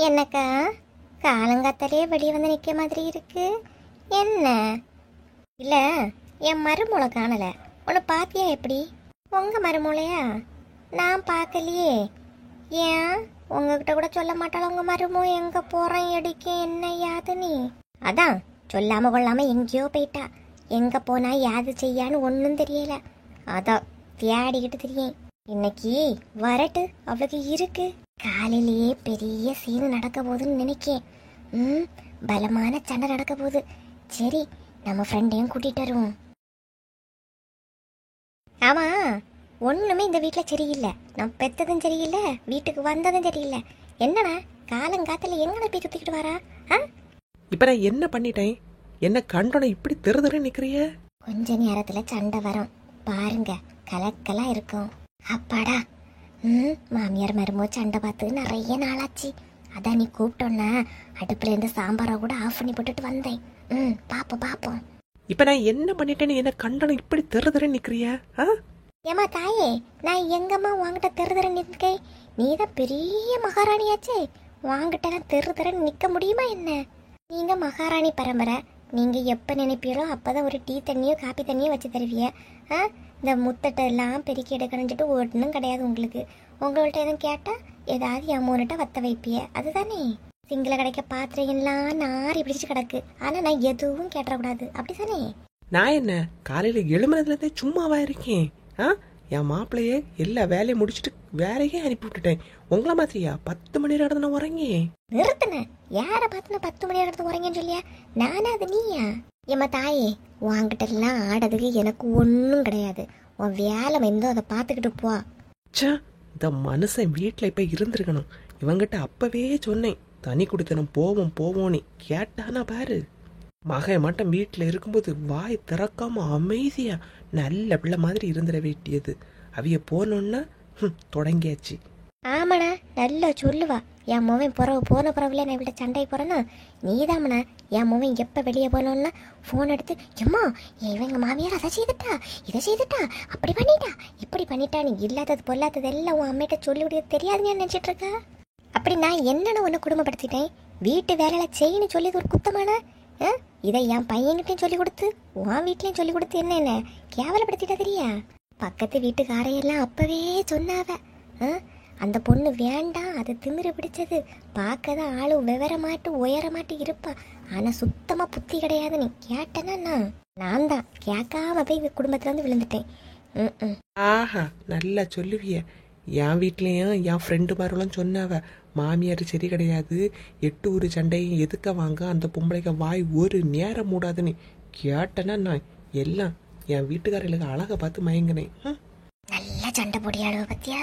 என்னக்கா காலங்காத்தாலே வெளியே வந்து நிற்க மாதிரி இருக்கு? என்ன இல்லை, என் மருமூளை காணல. உன்னை பார்த்தியா? எப்படி உங்க மருமூளையா? நான் பார்க்கலையே. ஏன் உங்ககிட்ட கூட சொல்ல மாட்டாளா உங்க மருமோ எங்க போறேன் எடிக்க என்ன யாது? நீ அதான் சொல்லாம கொள்ளாம எங்கேயோ போயிட்டா. எங்க போனா யாது செய்யான்னு ஒன்றும் தெரியல. அதான் தேடிக்கிட்டு தெரியும். இன்னைக்கு வரட்டு அவளுக்கு இருக்கு. காலையிலேயே பெரிய சீனு நடக்க போகுதுன்னு நினைக்கேன். பலமான சண்டை நடக்க போகுது. சரி, நம்ம ஃப்ரெண்டையும் கூட்டிட்டு வருவோம். ஆமா, ஒண்ணுமே இந்த வீட்டுல சரியில்லை. நான் பெத்ததும் சரியில்லை, வீட்டுக்கு வந்ததும் சரியில்லை. என்னடா காலங்காத்துல எங்கட போய் சுத்திக்கிட்டு வரா? இப்ப நான் என்ன பண்ணிட்டேன்? என்ன கண்டோட இப்படி தெரு நிக்கிறிய? கொஞ்ச நேரத்துல சண்டை வரும் பாருங்க, கலக்கலா இருக்கும். அப்பாடா, மாமியார் மருமோ சண்டை பார்த்து நிறைய நாளாச்சு. அதான் நீ கூப்பிட்டோன்னா அடுப்புல இருந்து சாம்பாரை கூட ஆஃப் பண்ணி போட்டுட்டு வந்தேன். பாப்போம் பாப்போம். இப்ப நான் என்ன பண்ணிட்டேன்னு என்ன கண்டன இப்படி தெரு நிக்கிறிய? ஏமா தாயே, நான் எங்கம்மா வாங்கிட்ட தெரு நிற்கேன்? நீதான் பெரிய மகாராணியாச்சே, வாங்கிட்ட தெரு நிக்க முடியுமா என்ன? நீங்க மகாராணி பரம்பரை. நீங்க எப்ப நினைப்பீரோ அப்பதான் ஒரு டீ தண்ணியோ காப்பி தண்ணியோ வச்சு தருவிய. இந்த முத்தட்டை எல்லாம் பெருக்கி எடுக்கணும்ட்டு ஒன்றும் கிடையாது உங்களுக்கு. உங்கள்கிட்ட எதுவும் கேட்டா ஏதாவது அமௌண்ட்டை வத்த வைப்பிய, அதுதானே? சிங்கள கிடைக்க பாத்திரம் எல்லாம் நாரி பிடிச்சு கிடக்கு. ஆனா நான் எதுவும் கேட்டக்கூடாது, அப்படித்தானே? நான் என்ன காலையில எழுமனதுல இருந்தே சும்மாவா இருக்கேன்? என் மாப்பிள்ளையே எல்லா வேலையும் முடிச்சுட்டு வேலையே அனுப்பி விட்டுட்டேன். உங்கள மாதிரியா 10 மணி நேரம் நான் உறங்கி நிறுத்தின? யார பார்த்து 10 மணி நேரம் உறங்கன்னு சொல்லியா? நானா அது நீயா? ஏமா தாயே, வாங்கிட்ட எல்லாம் ஆடதுக்கு எனக்கு ஒன்றும் கிடையாது. உன் வேலை வந்து அதை பார்த்துக்கிட்டு போ. இந்த மனுஷன் வீட்டுல இப்ப இருந்திருக்கணும். இவங்கிட்ட அப்பவே சொன்னேன், தனி குடித்தனம் போவோம் போவோன்னு. கேட்டானா பாரு. மகன் மட்டும் வீட்டுல இருக்கும்போது வாய் திறக்காம அமைதியா நல்ல பிள்ளை மாதிரி இருந்துட வேண்டியது. அவைய போனோன்னா தொடங்கியாச்சு. ஆமாண்ணா, நல்லா சொல்லுவா. என் மோவன் போன பிறகுல நான் இவ்வளோ சண்டை போறேன்னா நீதாமண்ணா. என் மோவன் எப்போ வெளியே போனோன்னா ஃபோன் எடுத்து, எம்மா இவங்க மாமியார் அதை செய்துட்டா, இதை செய்துட்டா, அப்படி பண்ணிட்டா, இப்படி பண்ணிட்டா, நீ இல்லாதது பொல்லாதது எல்லாம் உன் அம்மிட்ட சொல்லி விட தெரியாதுன்னு நினச்சிட்டு இருக்கா? அப்படி நான் என்னென்ன உன்னை குடும்பப்படுத்திட்டேன்? வீட்டு வேலையில செய்யணும் சொல்லி ஒரு குத்தமான இதை என் பையன்கிட்டையும் சொல்லி கொடுத்து உன் வீட்லையும் சொல்லி கொடுத்து என்ன கேவலப்படுத்திட்டா தெரியா? பக்கத்து வீட்டுக்காரையெல்லாம் அப்பவே சொன்னாவ. அந்த பொண்ணு வேண்டாம், அது திமிரு பிடிச்சது, பார்க்கதான் ஆளு விவரமாட்டு உயரமாட்டு இருப்பா, ஆனா சுத்தமா புத்தி கிடையாது. நீ கேட்டனா நான் தான் கேட்காம போய் குடும்பத்துல வந்து விழுந்துட்டேன். ஆஹா, நல்லா சொல்லுவிய. என் வீட்லயும் என் ஃப்ரெண்டு மாதிரிலாம் சொன்னாவ, மாமியார் சரி கிடையாது, 8 ஊர் சண்டையும் எதுக்க வாங்க, அந்த பொம்பளைக்கு வாய் ஒரு நேரம் மூடாதுன்னு. கேட்டனா நான் எல்லாம் என் வீட்டுக்காரர்களுக்கு அழகா பார்த்து மயங்கினேன். நல்லா சண்டை பொடியாளவ பத்தியா?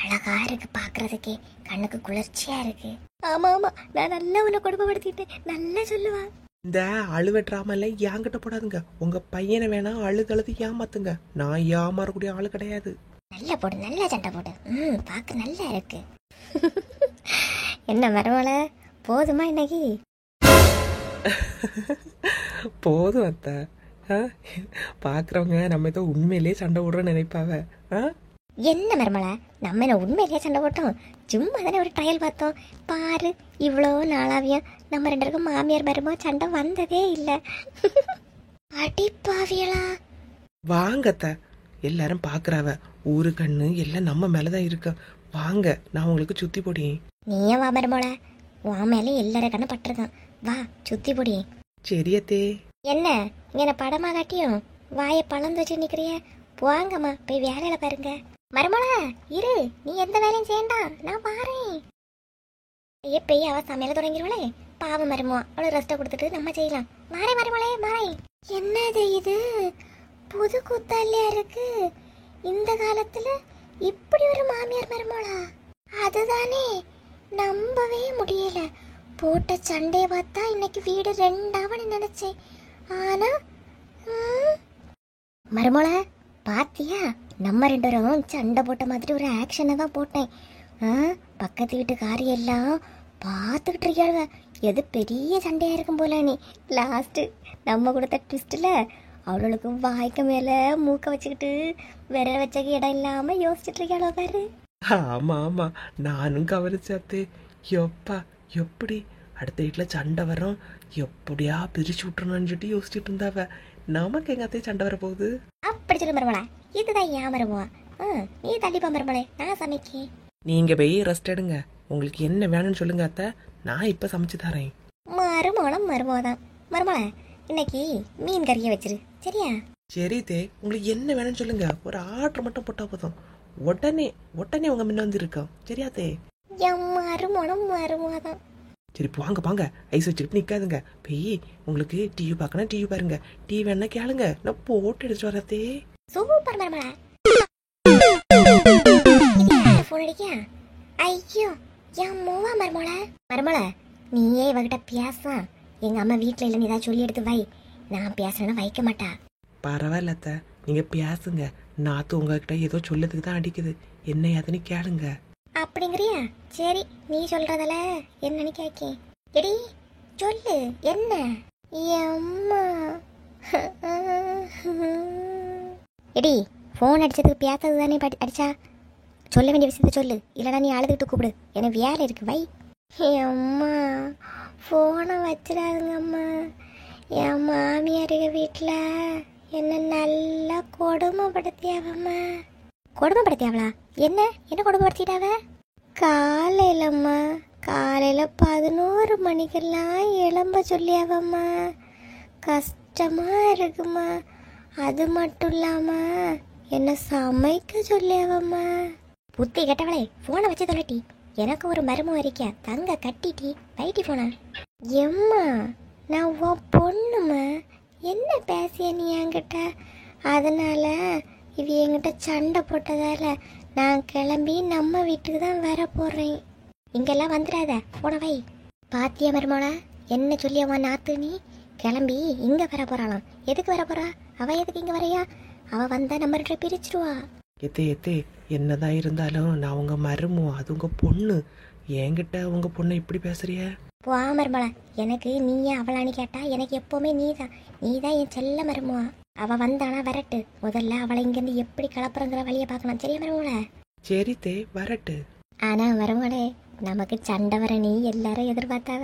அழகா இருக்கு பாக்குறதுக்கே, கண்ணுக்கு குளிர்ச்சியா இருக்கு. ஆமா ஆமா, நான் நல்லா உன்னை குடும்பப்படுத்திட்டேன். நல்லா சொல்லுவா. இந்த அழுவ டிராமால என்கிட்ட போடாதுங்க. உங்க பையனை வேணா அழுது ஏமாத்துங்க. நான் ஏமாறக்கூடிய ஆளு கிடையாது. நல்லா போடு, நல்லா சண்டை போடு. பார்க்க நல்லா இருக்கு. என்ன மரவள, போதுமா இன்னைக்கு? போதும் அத்தை. பாக்குறவங்க நம்ம ஏதோ உண்மையிலேயே சண்டை விடுறோன்னு நினைப்பாவ. என்ன மருமலா, நம்ம என்ன உண்மையிலேயே சண்டை போட்டோம்? சும்மா தானே ஒரு ட்ரையல் பார்த்தோம். பாரு, இவ்வளோ நாளாவியும் நம்ம 2 பேருக்கும் மாமியார் மருமோ சண்டை வந்ததே இல்லை. அடிப்பாவியலா. வாங்கத்த, எல்லாரும் பாக்குறாவ, ஊரு கண்ணு எல்லாம் நம்ம மேலதான் இருக்கு. வாங்க, நான் உங்களுக்கு சுத்தி பொடி. நீயே வா மருமோள, உன் மேலே எல்லார கண்ணு பட்டிருக்கான். வா சுத்தி பொடி. சரியத்தே. என்ன இங்க படமா காட்டியும் வாயை பழந்து வச்சு நிக்கிறிய? போங்கம்மா போய் வேலையில பாருங்க. மருமோள இரு, நீ எந்த வேலையும் செய்யண்டா, நான் பாறேன். எப்பயும் அவ சமையல தொடங்கிடுவளே, பாவம் மருமோ, அவளை ரெஸ்ட்டை கொடுத்துட்டு நம்ம செய்யலாம். மாறே மருமோளே மாறே. என்னது இது, புது கூத்தாலியா இருக்கு. இந்த காலத்துல இப்படி ஒரு மாமியார் மருமோளா? அதுதானே நம்பவே முடியல. போட்ட சண்டையை பார்த்தா இன்னைக்கு வீடு 2ஆவன்னு நினைச்சேன். ஆனா மருமோள பாத்தியா, நம்ம 2 பேரும் சண்டை போட்ட மாதிரி ஒரு ஆக்ஷனை தான் போட்டேன். பக்கத்து வீட்டு காரியெல்லாம் பார்த்துக்கிட்டு இருக்காளுவ. எது பெரிய சண்டையா இருக்கும் போல. நீ லாஸ்ட் நம்ம கொடுத்த ட்விஸ்ட்ல அவளுக்கு வாய்க்கு மேல மூக்க வச்சுக்கிட்டு விரல் வச்சக்கு இடம் இல்லாம யோசிச்சுட்டு இருக்காளோ பாரு. ஆமா ஆமா, நானும் கவனிச்சாத்தே. எப்பா எப்படி அடுத்த வீட்டில் சண்டை வரும், எப்படியா பிரிச்சு விட்டுறணும்னு சொல்லிட்டு யோசிச்சுட்டு இருந்தாவ. நமக்கு எங்க அத்தையும் சண்டை வர போகுது. அப்படி சொல்லு மருமலா, இதுதான் ஏன் மருமவா. நீ தள்ளிப்பா மருமலே, நான் சமைக்கேன். நீங்க போய் ரெஸ்ட் எடுங்க. உங்களுக்கு என்ன வேணும்னு சொல்லுங்க அத்தை, நான் இப்ப சமைச்சு தரேன். மருமோளம் மருமோதான். மருமலை, இன்னைக்கு மீன் கறியை வச்சிரு, சரியா? சரி தே, உங்களுக்கு என்ன வேணும்னு சொல்லுங்க, ஒரு ஆர்டர் மட்டும் போட்டா போதும். உடனே உடனே உங்க முன்ன வந்து இருக்கோம், சரியா தே? என் மருமோளம் மருமோதான். சரி வாங்க வாங்க, ஐஸ் வச்சுக்கிட்டு நிக்காதுங்க. போய் உங்களுக்கு டிவி பார்க்கணும், டிவி பாருங்க. டிவி வேணா கேளுங்க, நான் போட்டு எடுத்துட்டு வரத்தே. சூப்பர் மருமலை. போன் அடிக்க. ஐயோ, என் மூவா மருமலை. மருமலை, நீயே இவகிட்ட பேச. எங்க அம்மா வீட்டுல இல்லைன்னு ஏதாவது சொல்லி எடுத்து வை. நான் பேசுறேன்னா வைக்க மாட்டா. பரவாயில்ல அத்தை, நீங்க பேசுங்க. நாத்து உங்ககிட்ட ஏதோ சொல்லதுக்கு தான் அடிக்குது, என்ன ஏதுன்னு கேளுங்க. அப்படிங்கிறியா? சரி, நீ சொல்றதால என்னன்னு கேக்கேன். எடி சொல்லு, என்ன? அம்மா எடி, ஃபோன் அடிச்சதுக்கு பேசுறது தானே அடிச்சா? சொல்ல வேண்டிய விஷயத்த சொல்லு, இல்லைனா நீ அழுதுகிட்டு கூப்பிடு. எனக்கு வேலை இருக்கு, வை. அம்மா ஃபோனை வச்சிடாதுங்கம்மா. என் மாமியார் வீட்டில் என்ன நல்லா கொடுமைப்படுத்தியாவம்மா. கொடுமைப்படுத்தியாவளா? என்ன என்ன கொடுமைப்படுத்திட்டாவ? காலையிலம்மா, காலையில் 11 மணிக்கெல்லாம் எழும்ப சொல்லியாவம்மா. கஷ்டமாக இருக்குமா. அது மட்டும் இல்லாமல் என்ன சமைக்க சொல்லியாவம்மா. புத்தி கெட்டவளே, ஃபோனை வச்சு தொலைட்டி. எனக்கு ஒரு மருமம் வரைக்கா, தங்க கட்டிட்டி வைட்டி போன. எம்மா, நான் உன் பொண்ணுமா, என்ன பேசிய நீ என்கிட்ட? அதனால இவ என்கிட்ட சண்டை போட்டதால நான் கிளம்பி நம்ம வீட்டுக்கு தான் வர போறேன். இங்கெல்லாம் வந்துடாத, போன வை. பாத்தியா மருமோளா, என்ன சொல்லியவா நாத்து? நீ கிளம்பி இங்க வர போறாளாம். எதுக்கு வர போறா? அவ எதுக்கு இங்க வரையா? அவ வந்தா நம்ம ரெண்டு பிரிச்சிருவா. எத்தே எத்தே, என்னதான் இருந்தாலும் நான் உங்க மருமோ, அது உங்க பொண்ணு. என்கிட்ட உங்க பொண்ணை இப்படி பேசுறிய? வா மருமலா, எனக்கு நீயே அவளான்னு கேட்டா எனக்கு எப்பவுமே நீதான். நீதான் என் செல்ல மருமவா. அவ வந்தானா வரட்டு, முதல்ல அவளை இங்கிருந்து எப்படி கலப்புறங்கிற வழியை பார்க்கணும், சரியா மருமல? சரி தே, வரட்டு. ஆனா மருமலே, நமக்கு சண்டை வர நீ எல்லாரும் எதிர்பார்த்தாவ.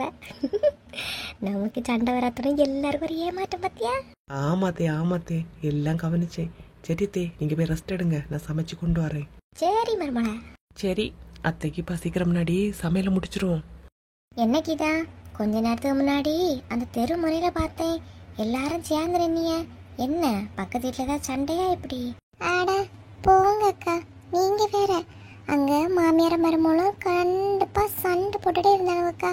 நமக்கு சண்டை வராத்தனும் எல்லாருக்கும் ஒரு ஏமாற்றம் பத்தியா? ஆமாத்தே ஆமாத்தே, எல்லாம் கவனிச்சேன். சரி தே, நீங்க போய் ரெஸ்ட் எடுங்க, நான் சமைச்சு கொண்டு வரேன். சரி மருமல. சரி அத்தைக்கு பசிக்கிற முன்னாடி சமையல முடிச்சிருவோம். என்னைக்குதா கொஞ்ச நேரத்துக்கு முன்னாடி அந்த தெரு முறையில பார்த்தேன், எல்லாரும் சேர்ந்து நின்னிய. என்ன பக்கத்து வீட்டுல ஏதாவது சண்டையா இப்படி? ஆட போங்க அக்கா, நீங்க வேற. அங்க மாமியார மருமகளும் கண்டிப்பா சண்டை போட்டுட்டே இருந்தாங்க அக்கா.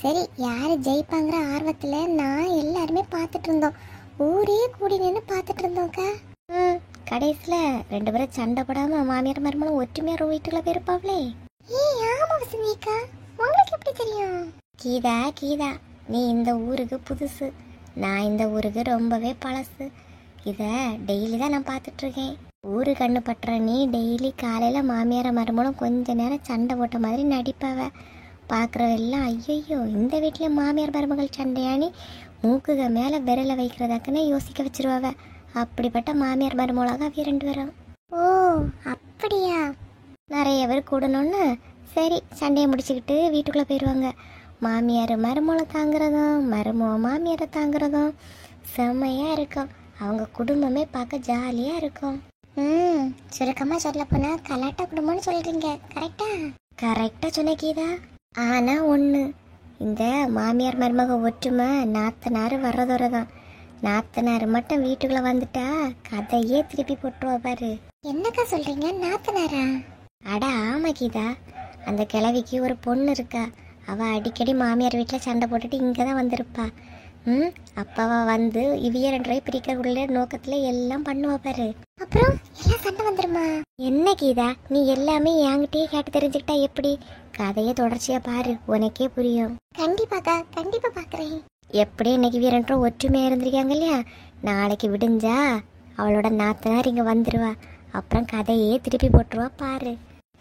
சரி, யாரு ஜெயிப்பாங்கிற ஆர்வத்துல நான் எல்லாருமே பார்த்துட்டு இருந்தோம். ஊரே கூடி நின்று பார்த்துட்டு இருந்தோம்க்கா. கடைசியில 2 பேரும் சண்டை போடாம மாமியார் மருமகளும் ஒற்றுமையா வீட்டுக்குள்ள போயிருப்பாங்களே. ஆமா வசந்திக்கா, உங்களுக்கு எப்படி தெரியும்? கீதா கீதா, நீ இந்த ஊருக்கு புதுசு, நான் இந்த ஊருக்கு ரொம்பவே பழசு. இத டெய்லி தான் நான் பார்த்துட்டு இருக்கேன். ஊரு கண்ணு பற்ற நீ டெய்லி காலையில மாமியார மருமகளும் கொஞ்ச நேரம் சண்டை போட்ட மாதிரி நடிப்பாவ. பார்க்குறவெல்லாம் ஐயோ இந்த வீட்டுல மாமியார் மருமகள் சண்டையானி மூக்குக மேல விரல வைக்கிறதாக்குன்னு யோசிக்க வச்சிருவாவ. அப்படிப்பட்ட மாமியார் மருமகளாக அவ 2 பேரும். ஓ அப்படியா? நிறைய பேர் கூடணும்னு சரி சண்டையை முடிச்சுக்கிட்டு வீட்டுக்குள்ளே போயிடுவாங்க. மாமியார் மருமகளை தாங்கிறதும் மருமக மாமியாரை தாங்கிறதும் செம்மையாக இருக்கும். அவங்க குடும்பமே பார்க்க ஜாலியாக இருக்கும். சுருக்கமாக சொல்ல போனால் கலாட்டா குடும்பம்னு சொல்கிறீங்க, கரெக்டா? கரெக்டாக சொன்ன கீதா. ஆனால் ஒன்று, இந்த மாமியார் மருமக ஒற்றுமை நாத்தனார் வர்றதோட தான். நாத்தனார் மட்டும் வீட்டுக்குள்ளே வந்துட்டா கதையே திருப்பி போட்டுருவா பாரு. என்னக்கா சொல்கிறீங்க, நாத்தனாரா? அட ஆமா கீதா, அந்த கிழவிக்கு ஒரு பொண்ணு இருக்கா. அவ அடிக்கடி மாமியார் வீட்டில் சண்டை போட்டுட்டு இங்கே தான் வந்திருப்பா. அப்பாவா வந்து இவைய 2 பேரையும் பிரிக்கக்குள்ள நோக்கத்தில் எல்லாம் பண்ணுவா பாரு. அப்புறம் எல்லாம் சண்டை வந்துருமா? என்ன கீதா, நீ எல்லாமே என்கிட்டயே கேட்டு தெரிஞ்சுக்கிட்டா எப்படி? கதையை தொடர்ச்சியாக பாரு, உனக்கே புரியும். கண்டிப்பாக்கா, கண்டிப்பாக பார்க்குறேன். எப்படி இன்னைக்கு வீரன்றும் ஒற்றுமையாக இருந்திருக்காங்க இல்லையா? நாளைக்கு விடிஞ்சா அவளோட நாத்தனார் இங்கே வந்துடுவா. அப்புறம் கதையே திருப்பி போட்டுருவா பாரு.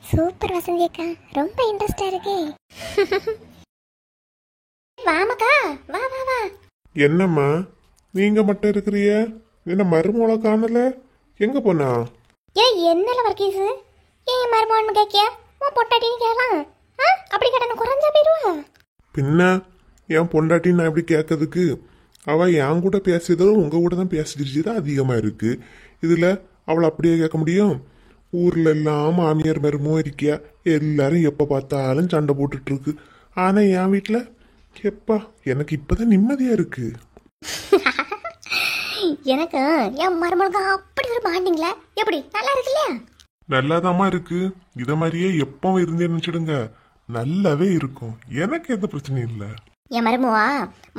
சூப்பர் வசந்தி அக்கா, ரொம்ப இன்ட்ரெஸ்டா இருக்கே. வாமக்கா, வா வா வா. என்னம்மா நீங்க மட்டும் இருக்கிறிய? என்ன மருமோளை காணல, எங்க போனா? என்னல வர்க்கீஸ், ஏன் மருமகன் கேக்கியா? உன் பொட்டாட்டின்னு கேட்கலாம். அப்படி கேட்டா குறைஞ்சா போயிடுவா. பின்ன என் பொண்டாட்டி நான் இப்படி கேட்கறதுக்கு அவ என் கூட பேசியதும் உங்க கூட தான் பேசிட்டு தான் அதிகமா இருக்கு. இதுல அவளை அப்படியே கேட்க முடியும்? ஊர்ல எல்லாம் மாமியார் மருமோ இருக்கியா, எல்லாரும் எப்ப பார்த்தாலும் சண்டை போட்டுட்டு இருக்கு. ஆனா என் வீட்டுல எப்பா எனக்கு இப்பதான் நிம்மதியா இருக்கு. எனக்கு என் மருமகளுக்கு அப்படி ஒரு பாண்டிங்களா எப்படி நல்லா இருக்கு இல்லையா? நல்லாதாம்மா இருக்கு. இத மாதிரியே எப்பவும் இருந்தேன்னு நினைச்சிடுங்க, நல்லாவே இருக்கும். எனக்கு எந்த பிரச்சனையும் இல்லை. என் மருமவா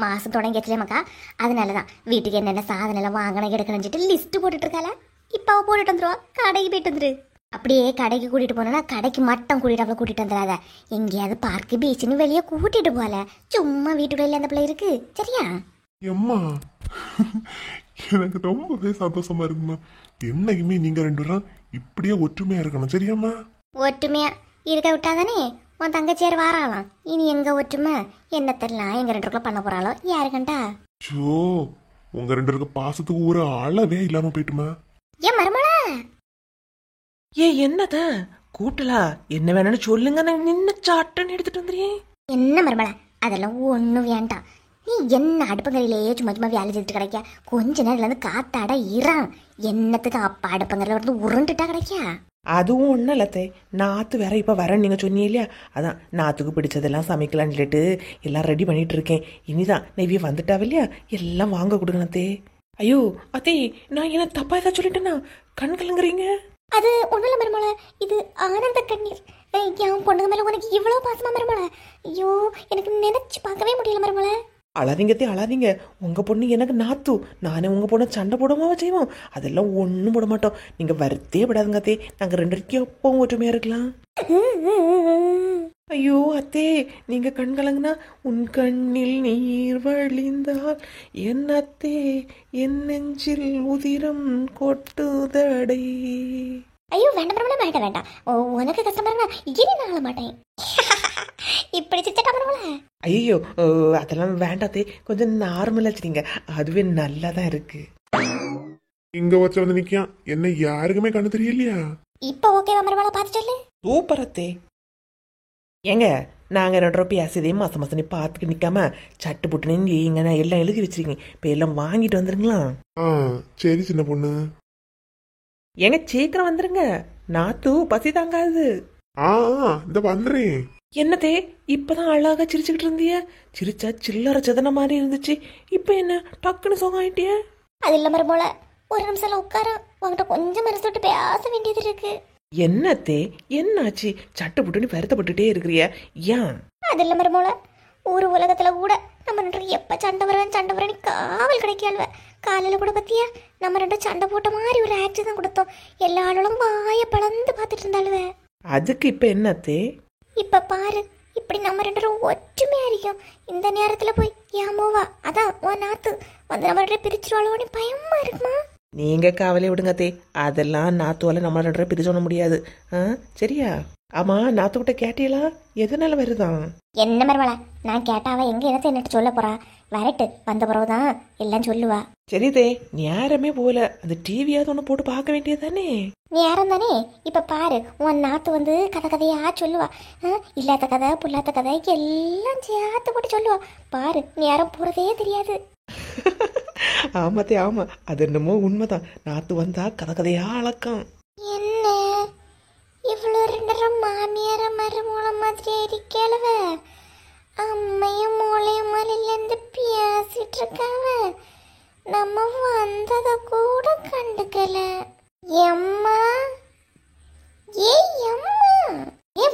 மாசம் தொடங்கிச்சுலேமாக்கா, அதனாலதான் வீட்டுக்கு என்னென்ன சாதனை எல்லாம் வாங்கணும் எடுக்கணும்னு சொல்லிட்டு லிஸ்ட் போட்டுட்டு இருக்கால. இப்ப அவ போட்டுட்டு வந்துருவா, கடைக்கு போயிட்டு வந்துரு. அப்படியே கடைக்கு கூட்டிட்டு போனா கடைக்கு மட்டும் கூட்டிட்டு வந்துடாத, எங்கேயாவது பார்க்கு பீச்சுன்னு வெளியே கூட்டிட்டு போல. சும்மா வீட்டுக்குள்ள அந்த பிள்ளை இருக்கு, சரியா? எம்மா எனக்கு ரொம்பவே சந்தோஷமா இருக்குமா. என்னைக்குமே நீங்க ரெண்டு பேரும் இப்படியே ஒற்றுமையா இருக்கணும், சரியாம்மா? ஒற்றுமையா இருக்க விட்டாதானே உன் தங்கச்சியார் வாராளாம். இனி எங்க ஒற்றுமை என்னத்தெல்லாம் எங்க ரெண்டு பேருக்குள்ள பண்ண போறாளோ யாரு கண்டா? ஷோ, உங்க ரெண்டு பேருக்கு பாசத்துக்கு ஒரு அளவே இல்லாம போயிட்டுமா. ஏன் மருமலா என்னத கூட்டலா? என்ன வேணும்னு சொல்லுங்க, நான் நின்ன சாட்டன்னு எடுத்துட்டு வந்துறேன். என்ன மருமலா, அதெல்லாம் ஒன்றும் வேண்டாம். நீ என்ன அடுப்பங்கரையிலேயே சும்மா சும்மா வேலை செஞ்சுட்டு கிடைக்க, கொஞ்ச நேரத்துல இருந்து காத்தாட இறான். என்னத்துக்கு அப்பா அடுப்பங்கரையில வந்து உருண்டுட்டா கிடைக்கா? அதுவும் ஒன்றும் இல்லத்தே, நாற்று வேற இப்போ வரேன்னு நீங்கள் சொன்னீங்க இல்லையா, அதான் நாற்றுக்கு பிடிச்சதெல்லாம் சமைக்கலான்னு சொல்லிட்டு எல்லாம் ரெடி பண்ணிட்டு இருக்கேன். இனிதான் நெய்விய வந்துட்டாவ இல்லையா, எல்லாம் வாங்க கொடுக்கணத்தே. ஐயோ அத்தே, நான் என்ன தப்பா ஏதாவது சொல்லிட்டேன்னா கண் கலங்குறீங்க? அது ஒன்றும் இல்லை மருமல, இது ஆனந்த கண்ணீர். என் பொண்ணுங்க மேலே உனக்கு இவ்வளோ பாசமா மருமல? ஐயோ எனக்கு நினைச்சு பார்க்கவே முடியல மருமல. அழாதீங்கத்தே அழாதீங்க, உங்கள் பொண்ணு எனக்கு நாத்து, நானே உங்கள் பொண்ணை சண்டை போடாம செய்வோம். அதெல்லாம் ஒன்றும் போட மாட்டோம், நீங்கள் வருத்தே விடாதுங்க. நாங்கள் ரெண்டு பேருக்கும் எப்பவும் ஒற்றுமையாக இருக்கலாம். ஐயோ அத்தே, நீங்கள் கண் கலங்குனா உன் கண்ணில் நீர் வழிந்தால் என்னத்தே என் நெஞ்சில் உதிரம் கொட்டுதடை. ஐயோ வேண்டாம் மருமல, வேண்டாம் வேண்டாம். உனக்கு கஷ்டமா இருந்தா இனி நான் அழ மாட்டேன். இப்படி சிச்சட்டா மருமல? ஐயோ அதெல்லாம் வேண்டாத்தே, கொஞ்சம் நார்மலாக வச்சுருங்க, அதுவே நல்லா தான் இருக்கு. இங்க வச்சு வந்து நிக்கான், என்ன யாருக்குமே கண்ணு தெரியலையா? இப்போ ஓகேவா மருமல? பார்த்து சொல்லு. சூப்பரத்தே. ஏங்க நாங்கள் ரெண்டு ரூபா பேசுதே மாதம் மாதம் பார்த்துக்கு நிற்காம சட்டு புட்டுன்னு இங்கே நான் எல்லாம் எழுதி வச்சிருக்கேன், இப்போ எல்லாம் வாங்கிட்டு வந்துருங்களா? சரி சின்ன பொண்ணு. ஏங்க சீக்கிரம் வந்துருங்க, நாத்து பசி தாங்காது. இந்த வந்துறேன். என்னதே இப்பதான் அழகா சிரிச்சுக்கிட்டு இருந்திய, சிரிச்சா சில்லற சதன மாதிரி இருந்துச்சு, இப்போ என்ன டக்குன்னு சோகம் ஆயிட்டிய? அது இல்ல மருமல, ஒரு நிமிஷம் உட்கார, உங்ககிட்ட கொஞ்சம் மனசு விட்டு பேச வேண்டியது இருக்கு. என்னத்தே என்னாச்சு? சட்டு புட்டுன்னு வருத்தப்பட்டுட்டே இருக்கிறிய, ஏன்? அது இல்ல மருமல, ஒரு உலகத்துல கூட நம்ம ரெண்டு எப்ப சண்டை வரேன்னு காவல் கிடைக்கல. காலையில கூட பத்தியா நம்ம ரெண்டும் சண்டை போட்ட மாதிரி ஒரு ஆக்சி தான் கொடுத்தோம். எல்லா ஆளும் வாய பழந்து பார்த்துட்டு இருந்தாளுவ. அதுக்கு இப்ப என்னத்தே? இப்ப பாரு, இப்படி நம்ம ரெண்டு பேரும் ஒற்றுமையா இருக்கோம். இந்த நேரத்துல போய் ஏமோவா அதான் உன் நாத்து வந்து நம்ம ரெண்டு பிரிச்சிருவாளோன்னு பயமா இருக்குமா? நீங்க கவலை விடுங்கத்தே, அதெல்லாம் நாத்துவால நம்ம ரெண்டு பேரும் பிரிச்சு சொல்ல முடியாது. சரியா? ஆமா, நாத்துக்கிட்ட கேட்டீங்களா எதனால வருதான்? என்ன மருமல, நான் கேட்டாவ எங்க என்னத்தை என்னட்டு சொல்ல போறா? வரட்டு, வந்த பிறகுதான் எல்லாம் சொல்லுவா. சரிதே, நேரமே போல, அந்த டிவியாவது ஒன்று போட்டு பார்க்க வேண்டியதானே? நேரம் தானே. இப்ப பாரு, உன் நாத்து வந்து கதையா சொல்லுவா. இல்லாத கதை புல்லாத கதை எல்லாம் சேர்த்து போட்டு சொல்லுவா. பாரு, நேரம் போறதே தெரியாது. ஆமாத்தே ஆமா, அது என்னமோ உண்மைதான். நாத்து வந்தா கதையா அளக்கம். என்ன இவ்வளவு ரெண்டரை மாமியார மருமூல மாதிரி இருக்கலவ, அம்மையும் மூளையும் மலையிலேருந்து பேசிட்டு இருக்காவ. நம்ம வந்தத கூட கண்டுக்கல. எம்மா எம்மா,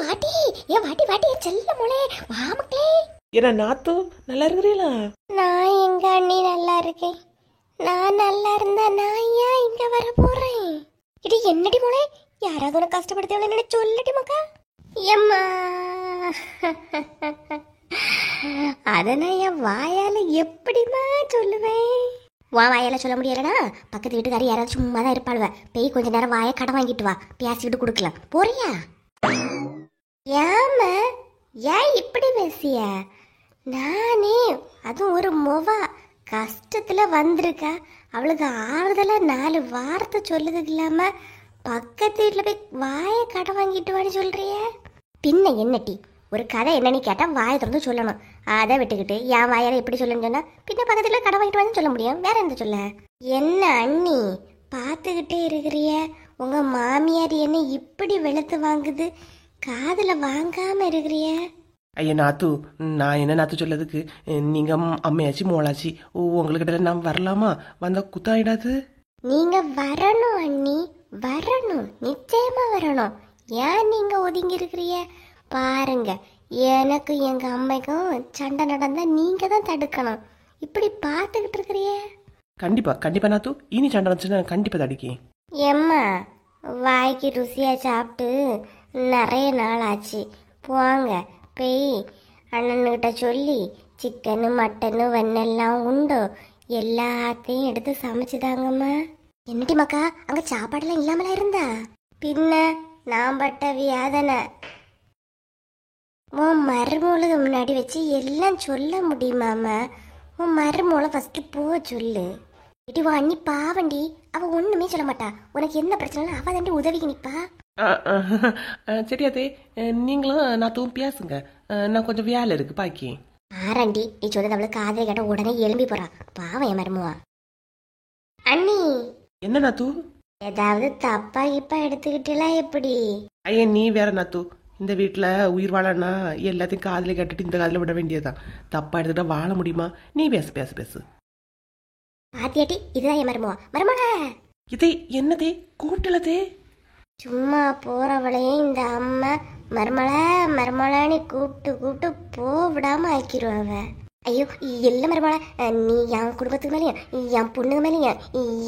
வாட்டி வாட்டி செல்ல மூளை வாமக்களே. ஏன்னா நாத்து நல்லா இருக்கிறீங்களா? நான் எங்க அண்ணி நல்லா இருக்கேன். நான் நல்லா இருந்தா நான் ஏன் இங்க வர போறேன்? இது என்னடி மூளை, யாராவது உனக்கு கஷ்டப்படுத்தவள சொல்லடி மக்கா. எம்மா அத நான் என் வாயால எப்படிமா சொல்லுவேன்? வாயால சொல்ல முடியலனா பக்கத்து வீட்டுக்காரி யாராவது சும்மா தான் இருப்பாளுவ. போய் கொஞ்ச நேரம் வாயை கடன் வாங்கிட்டு வா, பேசிக்கிட்டு கொடுக்கலாம். போறியா? ஏமா ஏன் இப்படி பேசிய? நானே அதுவும் ஒரு மொவா கஷ்டத்துல வந்திருக்கா, அவளுக்கு ஆறுதலா 4 வார்த்தை சொல்லுது இல்லாம பக்கத்து வீட்டுல போய் வாயை கடன் வாங்கிட்டு வான்னு சொல்றிய? பின்ன என்னட்டி, ஒரு கதை என்னன்னு கேட்டால் வாயை திறந்து சொல்லணும். அதை விட்டுக்கிட்டு என் வாயால எப்படி சொல்லணும்னு சொன்னா பின்ன பக்கத்தில் கடை வாங்கிட்டு வந்து சொல்ல முடியும். வேற எந்த சொல்ல? என்ன அண்ணி பார்த்துக்கிட்டே இருக்கிறிய? உங்க மாமியார் என்ன இப்படி வெளுத்து வாங்குது, காதுல வாங்காம இருக்கிறிய? ஐயா நாத்து, நான் என்ன நாத்து சொல்லதுக்கு? நீங்க அம்மையாச்சு மோளாச்சு, உங்ககிட்ட நான் வரலாமா? வந்தா குத்தாயிடாது? நீங்க வரணும் அண்ணி, வரணும், நிச்சயமா வரணும். ஏன் நீங்க ஒதுங்கி இருக்கிறிய? பாருங்க, எனக்கு எங்க அம்மைக்கும் சண்டை நடந்தா நீங்க தான் தடுக்கணும். இப்படி பார்த்துக்கிட்டு இருக்கிறிய? கண்டிப்பா கண்டிப்பா நாத்து, இனி சண்டை வந்துச்சுன்னா கண்டிப்பா தடிக்கேன். எம்மா வாய்க்கு ருசியா சாப்பிட்டு நிறைய நாள் ஆச்சு. போங்க போய் அண்ணன்கிட்ட சொல்லி சிக்கனு மட்டனு வெண்ணெல்லாம் உண்டோ எல்லாத்தையும் எடுத்து சமைச்சுதாங்கம்மா. என்னடி மக்கா, அங்க சாப்பாடெல்லாம் இல்லாமலா இருந்தா? பின்ன நான் பட்ட வியாதனை உன் மருமகளுக்கு முன்னாடி வச்சு எல்லாம் சொல்ல முடியுமாம்மா? உன் மருமகளை ஃபர்ஸ்ட் போக சொல்லு. இடி வா அண்ணி பாவண்டி, அவ ஒண்ணுமே சொல்ல மாட்டா. உனக்கு என்ன பிரச்சனை அவ தாண்டி உதவிக்கு நிப்பா. சரியாதே, நீங்களும் நாத்துவும் பேசுங்க. நான் கொஞ்சம் வேலை இருக்கு பாக்கி. ஆராண்டி நீ சொன்னது அவளுக்கு காதலை கேட்ட உடனே எழும்பி போறா. பாவம் என் மருமவா. அண்ணி என்ன நாத்து? ஏதாவது தப்பா இப்ப எடுத்துக்கிட்டா எப்படி? ஐயா நீ வேற நாத்து, இந்த வீட்டில் உயிர் வாழனா எல்லாத்தையும் காதில் கேட்டுட்டு இந்த காதில் விட வேண்டியதுதான். தப்பா எடுத்துக்கிட்டா வாழ முடியுமா? நீ பேசு பேசு பேசு. பாத்தியாட்டி, இதுதான் என் மருமவா. மருமக இதே என்னதே கூப்பிட்டலதே? சும்மா போறவளையே இந்த அம்மா மருமல மருமலான்னு கூப்பிட்டு கூப்பிட்டு விடாம ஆக்கிடுவாவ. ஐயோ இல்ல மருமல, நீ என் குடும்பத்துக்கு மேலேயும் என் பொண்ணுங்க மேலேயும்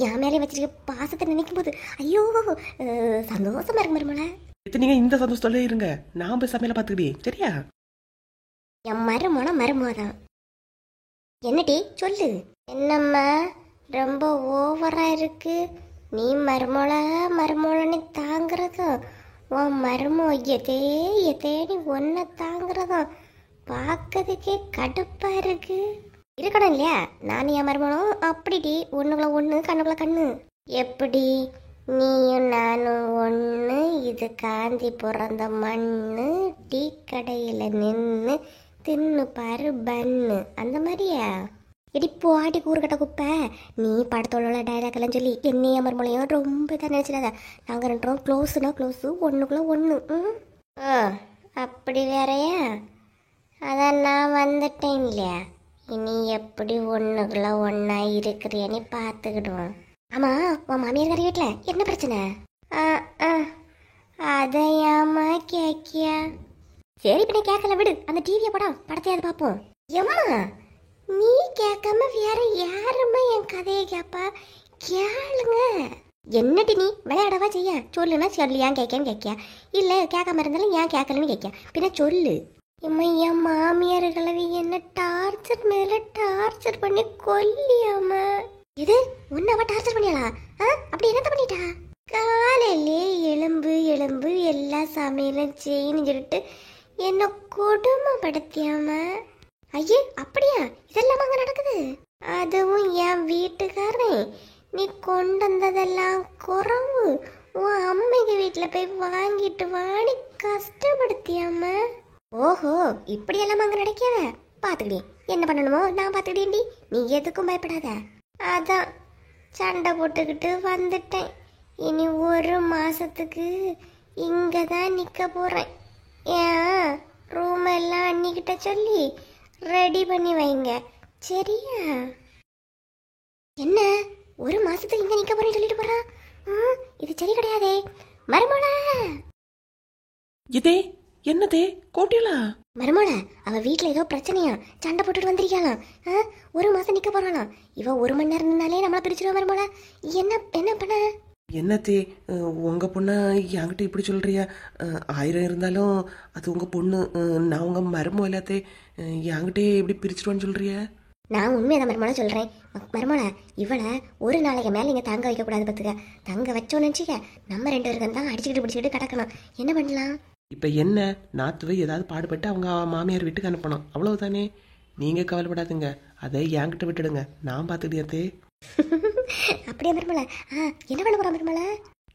என் மேலே வச்சிருக்க பாசத்தை நினைக்கும் போது ஐயோ சந்தோஷமா இருக்கு மருமல. இது நீங்க இந்த சந்தோஷத்தோட இருங்க, நான் போய் சமையல பாத்துக்கிட்டே. சரியா? என் மருமோனா மருமோதான். என்னடி சொல்லு. என்னம்மா ரொம்ப ஓவரா இருக்கு? நீ மருமோளன்னு தாங்குறதும் உன் மருமோ எதேடி ஒன்ன தாங்குறதும் பார்க்கறதுக்கே கடுப்பா இருக்கு. இருக்கணும் இல்லையா? நான் என் மருமனும் அப்படிடி ஒண்ணுக்குள்ள ஒண்ணு கண்ணுக்குள்ள கண்ணு. எப்படி நீயும் நானும் ஒண்ணு, இது காந்தி பிறந்த மண்ணு, டீ கடையில நின்று தின்னு பாரு பன்னு, அந்த மாதிரியா? இடி போடி கூறுகட்ட குப்பை. நீ படத்தோட டைலாக் எல்லாம் சொல்லி என்னைய மருமலையும் ரொம்ப இதாக நினைச்சிடாத. நாங்கள் ரெண்டும் க்ளோஸுனா க்ளோஸு, ஒன்றுக்குள்ள ஒன்று. அப்படி வேறையா? அதான் நான் வந்துட்டேன் இல்லையா? இனி எப்படி ஒன்றுக்குள்ள ஒன்றா இருக்கிறியன்னு பார்த்துக்கிடுவோம். ஆமாம், உன் மாமியார் கறி வீட்டில் என்ன பிரச்சனை? அதையாமா கேக்கியா? சரி பின்ன கேட்கல விடு, அந்த டிவியை படத்தையாவது பார்ப்போம். எம்மா நீ கேட்காம வேற யாருமா என் கதையை கேப்பா? கேளுங்க. என்னடி நீ விளையாடவா செய்ய? சொல்லுனா சொல்லு. ஏன் கேட்கன்னு கேட்கியா? இல்லை கேட்காம இருந்தாலும் ஏன் கேட்கலன்னு கேட்கியா? பின்ன சொல்லு. எம்மா என் மாமியார் கிழவி என்ன டார்ச்சர் மேல டார்ச்சர் பண்ணி கொல்லியாமா. இது உன்னவ டார்ச்சர் பண்ணியாளா? அப்படி என்னத்த பண்ணிட்டா? காலையிலே எலும்பு எலும்பு எல்லா சமையலும் செய்யன்னு சொல்லிட்டு என்ன கொடுமைப்படுத்தியாமா. ஐயே அப்படியா? இதெல்லாம் அங்க நடக்குது? அதுவும் என் வீட்டுக்காரன் நீ கொண்டு வந்ததெல்லாம் குறவு உன் அம்மைக்கு வீட்டுல போய் வாங்கிட்டு வாடி கஷ்டப்படுத்தியாம. ஓஹோ இப்படியெல்லாம் அங்க நடக்காத. பாத்துக்கிட்டே என்ன பண்ணணுமோ நான் பாத்துக்கிட்டேன்டி, நீ எதுக்கும் பயப்படாத. அதான் சண்டை போட்டுக்கிட்டு வந்துட்டேன். இனி ஒரு மாசத்துக்கு இங்கதான் நிக்க போறேன். ஏன் ரூம் எல்லாம் அன்னிக்கிட்ட சொல்லி ரெடி பண்ணி வைங்க, சரியா? என்ன ஒரு மாசத்துக்கு இங்க நிக்க போறேன்னு சொல்லிட்டு போறான்? இது சரி கிடையாதே. மருமோள இதே என்னதே கோட்டியலா? மருமோள அவ வீட்டுல ஏதோ பிரச்சனையா, சண்டை போட்டுட்டு வந்திருக்காளாம். ஒரு மாசம் நிக்க போறாளாம். இவ 1 மணி நேரம் இருந்தாலே நம்மள பிரிச்சிருவா. மருமோள என்ன என்ன பண்ண? என்னத்தே உங்க பொண்ண என்கிட்ட இப்படி சொல்றியா? 1000 இருந்தாலும் அது உங்க பொண்ணு, நான் உங்க மருமோ எல்லாத்தே என்கிட்டே இப்படி பிரிச்சிருவான்னு சொல்றிய? நான் உண்மையதான் மருமோள சொல்றேன். மருமோள இவளை ஒரு நாளைக்கு மேல இங்க தங்க வைக்க கூடாது. பத்துக்க தங்க வச்சோன்னு நினைச்சிக்க நம்ம 2 பேருக்கும் தான் அடிச்சுக்கிட்டு பிடிச்சிக்கிட்டு கிடக்கணும். என்ன பண்ணலாம்? இப்ப என்ன நாத்துவை ஏதாவது பாடுபட்டு அவங்க மாமியார் வீட்டுக்கு அனுப்பணும், அவ்வளவுதானே. நீங்க கவலைப்படாதுங்க, அதை என்கிட்ட விட்டுடுங்க, நான் பாத்துக்கிட்டே. அப்படியே மருமல என்ன பண்ண போறா மருமல?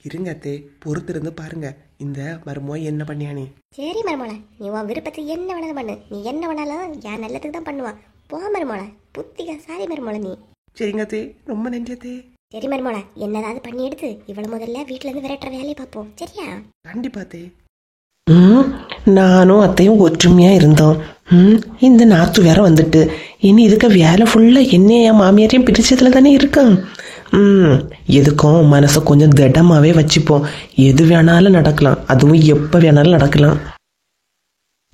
இருங்க அத்தே, பொறுத்திருந்து பாருங்க இந்த மருமோ என்ன பண்ணியானே. சரி மருமோளை, நீ உன் விருப்பத்துக்கு என்ன வேணாலும் பண்ணு. நீ என்ன வேணாலும் என் நல்லதுக்கு தான் பண்ணுவா. போ மருமோளை, புத்திக சாரி மருமோளை நீ. சரிங்க அத்தே, ரொம்ப நன்றி அத்தே. சரி மருமோளை, என்னதாவது பண்ணி எடுத்து இவ்வளவு முதல்ல வீட்டுல இருந்து விரட்டுற வேலையை பார்ப்போம், சரியா? கண்டிப்பா அத்தே. நானும் அத்தையும் ஒற்றுமையா இருந்தோம். இந்த நாத்து வேற வந்துட்டு இனி இதுக்கு வேலை ஃபுல்லா என்னைய என் மாமியாரையும் பிரிச்சதுல தானே இருக்கான். எதுக்கும் மனசை கொஞ்சம் திடமாவே வச்சுப்போம். எது வேணாலும் நடக்கலாம், அதுவும் எப்ப வேணாலும் நடக்கலாம்.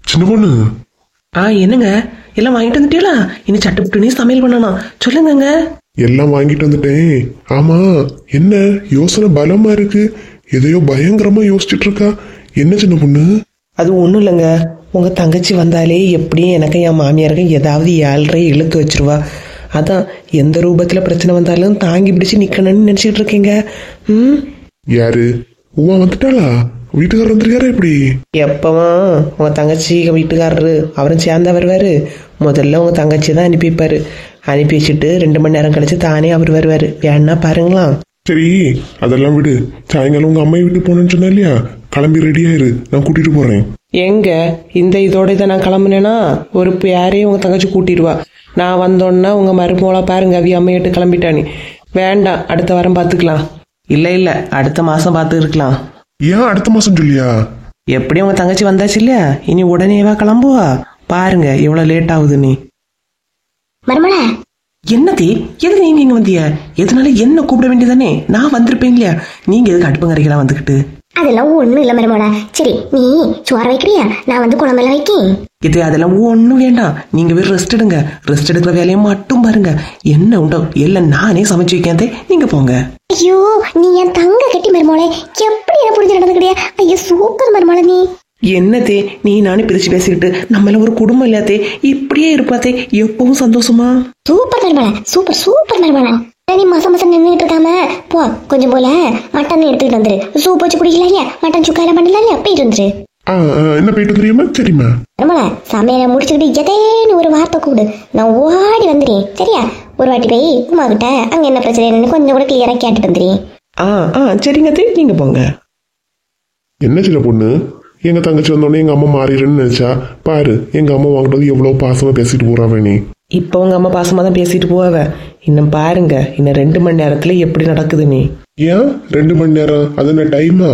சின்ன பொண்ணு, என்னங்க எல்லாம் வாங்கிட்டு வந்துட்டீங்களா? இனி சட்டுப்புட்டு சமையல் பண்ணணும், சொல்லுங்க. எல்லாம் வாங்கிட்டு வந்துட்டேன். ஆமா, என்ன யோசனை பலமா இருக்கு? எதையோ பயங்கரமா யோசிச்சுட்டு இருக்கா. என்ன சின்ன பொண்ணு? அது ஒன்றும் இல்லைங்க, உங்கள் தங்கச்சி வந்தாலே எப்படியும் எனக்கு என் மாமியாருக்கு ஏதாவது 7.5 இழுத்து வச்சிருவா. அதான் எந்த ரூபத்தில் பிரச்சனை வந்தாலும் தாங்கி பிடிச்சு நிற்கணும்னு நினச்சிட்டு இருக்கீங்க. யாரு? உமா வந்துட்டாளா? வீட்டுக்காரர் வந்திருக்காரா? எப்படி? எப்பவும் உங்கள் தங்கச்சி வீட்டுக்காரரு அவரும் சேர்ந்தா வருவார். முதல்ல உங்கள் தங்கச்சி தான் அனுப்பி வைப்பார். அனுப்பி வச்சுட்டு 2 மணி நேரம் கழிச்சு தானே அவர் வருவார். வேணா பாருங்களா? சரி, அதெல்லாம் விடு. சாயங்காலம் உங்க அம்மா வீட்டுக்கு போனேன்னு சொன்னா இல்லையா? கிளம்பி ரெடியாயிரு, நான் கூட்டிட்டு போறேன். எங்க இந்த இதோட இதை நான் கிளம்புனேன்னா ஒரு யாரையும் உங்க தங்கச்சி கூட்டிடுவா. நான் வந்தோன்னா உங்க மருமோளா பாருங்க, அவி அம்மையிட்டு கிளம்பிட்டானி. வேண்டாம், அடுத்த வாரம் பார்த்துக்கலாம். இல்ல அடுத்த மாசம் பார்த்து இருக்கலாம். ஏன் அடுத்த மாசம் சொல்லியா? எப்படி உங்க தங்கச்சி வந்தாச்சு இல்லையா, இனி உடனேவா கிளம்புவா? பாருங்க எவ்வளவு லேட் ஆகுது. நீ மருமோளை, என்னத்தி எதுக்கு நீங்க இங்க வந்திய? எதனால என்ன கூப்பிட வேண்டியதானே? நான் வந்திருப்பேன் இல்லையா? நீங்க எதுக்கு அடுப்பங்கரைக்கெல்லாம் வந்துகிட்டு? அதெல்லாம் ஒண்ணும் இல்ல மருமோளை. சரி, நீ சோறு வைக்கிறியா? நான் வந்து குழம்பெல்லாம் வைக்கேன். இது அதெல்லாம் ஒன்றும் வேண்டாம், நீங்க வெறும் ரெஸ்ட் எடுங்க. ரெஸ்ட் எடுக்கிற வேலையை மட்டும் பாருங்க. என்ன உண்டோ எல்லாம் நானே சமைச்சு வைக்காதே, நீங்க போங்க. ஐயோ, நீ என் தங்க கட்டி மருமோளை, எப்படி என்ன புரிஞ்சு நடந்துக்கிறியா? ஐயோ சூப்பர் மருமோளை நீ. என்னத்தே நீ நானே பிரிச்சு பேசிக்கிட்டு, நம்மள ஒரு குடும்பம் இல்லாதே, இப்படியே இருப்பாத்தே எப்பவும் சந்தோஷமா. சூப்பர் மருமோளை, சூப்பர் சூப்பர் மருமோளை. நீ மாசம் நின்றுட்டு இருக்காம போ, கொஞ்சம் போல மட்டன் எடுத்துக்கிட்டு வந்துரு. சூப் வச்சு குடிக்கலாம் இல்லையா? மட்டன் சுக்காயெல்லாம் பண்ணலாம் இல்லையா? போயிட்டு வந்துரு. என்ன போயிட்டு தெரியுமா? சரிம்மா மருமோளை, சமையலை முடிச்சுக்கிட்டு எதேன்னு ஒரு வார்த்தை கூடு, நான் ஓடி வந்துடுறேன், சரியா? ஒரு வாட்டி போய் உமா கிட்ட அங்க என்ன பிரச்சனை கொஞ்சம் கூட கிளியரா கேட்டுட்டு வந்துடுறேன். சரிங்க தே, நீங்க போங்க. என்ன சின்ன பொண்ணு, எங்க தங்கச்சி வந்தோடனே எங்க அம்மா மாறிடுன்னு நினைச்சா பாரு, எங்க அம்மா வாங்கிட்டு எவ்வளவு பாசமா பேசிட்டு போறாவே. நீ இப்ப உங்க அம்மா பாசமா தான் பேசிட்டு போவாவ. இன்னும் பாருங்க, இன்னும் 2 மணி நேரத்துல எப்படி நடக்குது. நீ ஏன் 2 மணி நேரம்? அது என்ன டைமா?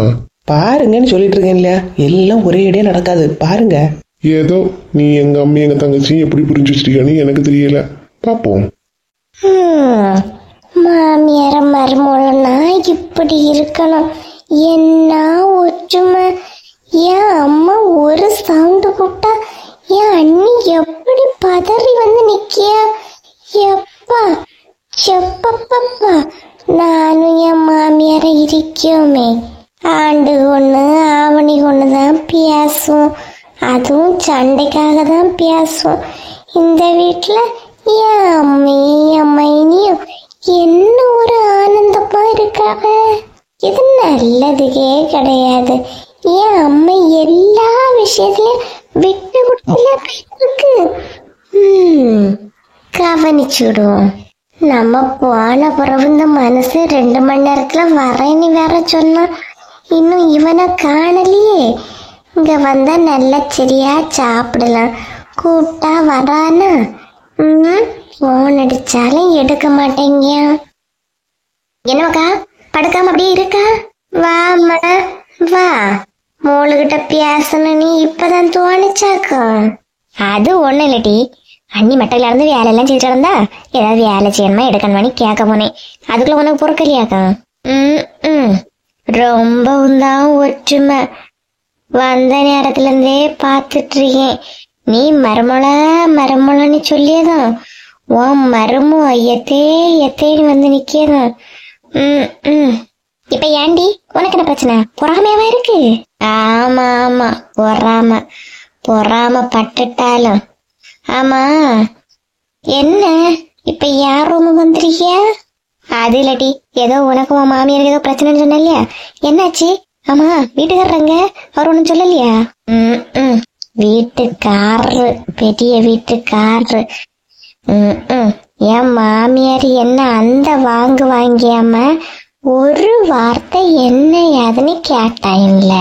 பாருங்கன்னு சொல்லிட்டு இருக்கேன் இல்லையா, எல்லாம் ஒரே அடியா நடக்காது. பாருங்க, ஏதோ நீ எங்க அம்மா எங்க தங்கச்சி எப்படி புரிஞ்சு வச்சிருக்கான்னு எனக்கு தெரியல. பாப்போம். மாமியார மருமோளனா இப்படி இருக்கணும். என்ன ஒற்றுமை! என் அம்மா ஒரு சவுண்டு போட்டா என் அண்ணி எப்படி பதறி வந்து நிக்கியா? எப்பா செப்பப்பா, நானும் என் மாமியார இருக்கோமே, ஆண்டு ஒன்று ஆவணி ஒன்று தான் பேசும். அதுவும் சண்டைக்காக தான் பேசும். இந்த வீட்டில் என் அம்மையும் என் மைனியும் என்ன ஒரு ஆனந்தமா இருக்காக. இது நல்லதுக்கே கிடையாது. என் அம்மா எல்லா விஷயத்திலயும் விட்டு கொடுத்து கவனிச்சுடுவோம். நம்ம போன பிறகு இந்த மனசு 2 மணி நேரத்துல வரேன்னு வேற சொன்னா, இன்னும் இவனை காணலையே. இங்க வந்தா நல்லா சரியா சாப்பிடலாம். கூப்பிட்டா வரானா? போன் அடிச்சாலும் எடுக்க மாட்டேங்க. என்னக்கா படுக்காம அப்படியே இருக்கா? வாமா வா, மோளுகிட்ட பேசணும். நீ இப்பதான் தோணிச்சாக்கா? அது ஒண்ணு இல்லட்டி, அண்ணி மட்டையில இருந்து வேலையெல்லாம் செஞ்சுட்டு இருந்தா ஏதாவது வேலை செய்யணுமா எடுக்கணுமான்னு கேட்க போனேன். அதுக்குள்ள உனக்கு பொறுக்கலையாக்கா? ரொம்பவும் தான் ஒற்றுமை. வந்த நேரத்துல இருந்தே பாத்துட்டு இருக்கேன். நீ மருமொழன்னு சொல்லியதான் உன் மருமோ எத்தேன்னு வந்து நிக்கதான். இப்ப ஏண்டி உனக்கு என்ன பிரச்சனை? பொறாமையாவா இருக்கு? ஆமா ஆமா, பொறாம பட்டுட்டாலும். ஆமா என்ன இப்ப யார் ரூம் வந்துருக்கிய? அது இல்லட்டி, ஏதோ உனக்கு உன் மாமியாருக்கு ஏதோ பிரச்சனைன்னு சொன்ன இல்லையா, என்னாச்சு? ஆமா வீட்டுக்காரங்க அவர் ஒண்ணும் சொல்லலையா? வீட்டுக்காரரு, பெரிய வீட்டுக்காரரு. என் மாமியார் என்ன அந்த வாங்கியாம ஒரு வார்த்தை என்ன ஏதுன்னு கேட்டாயில்ல.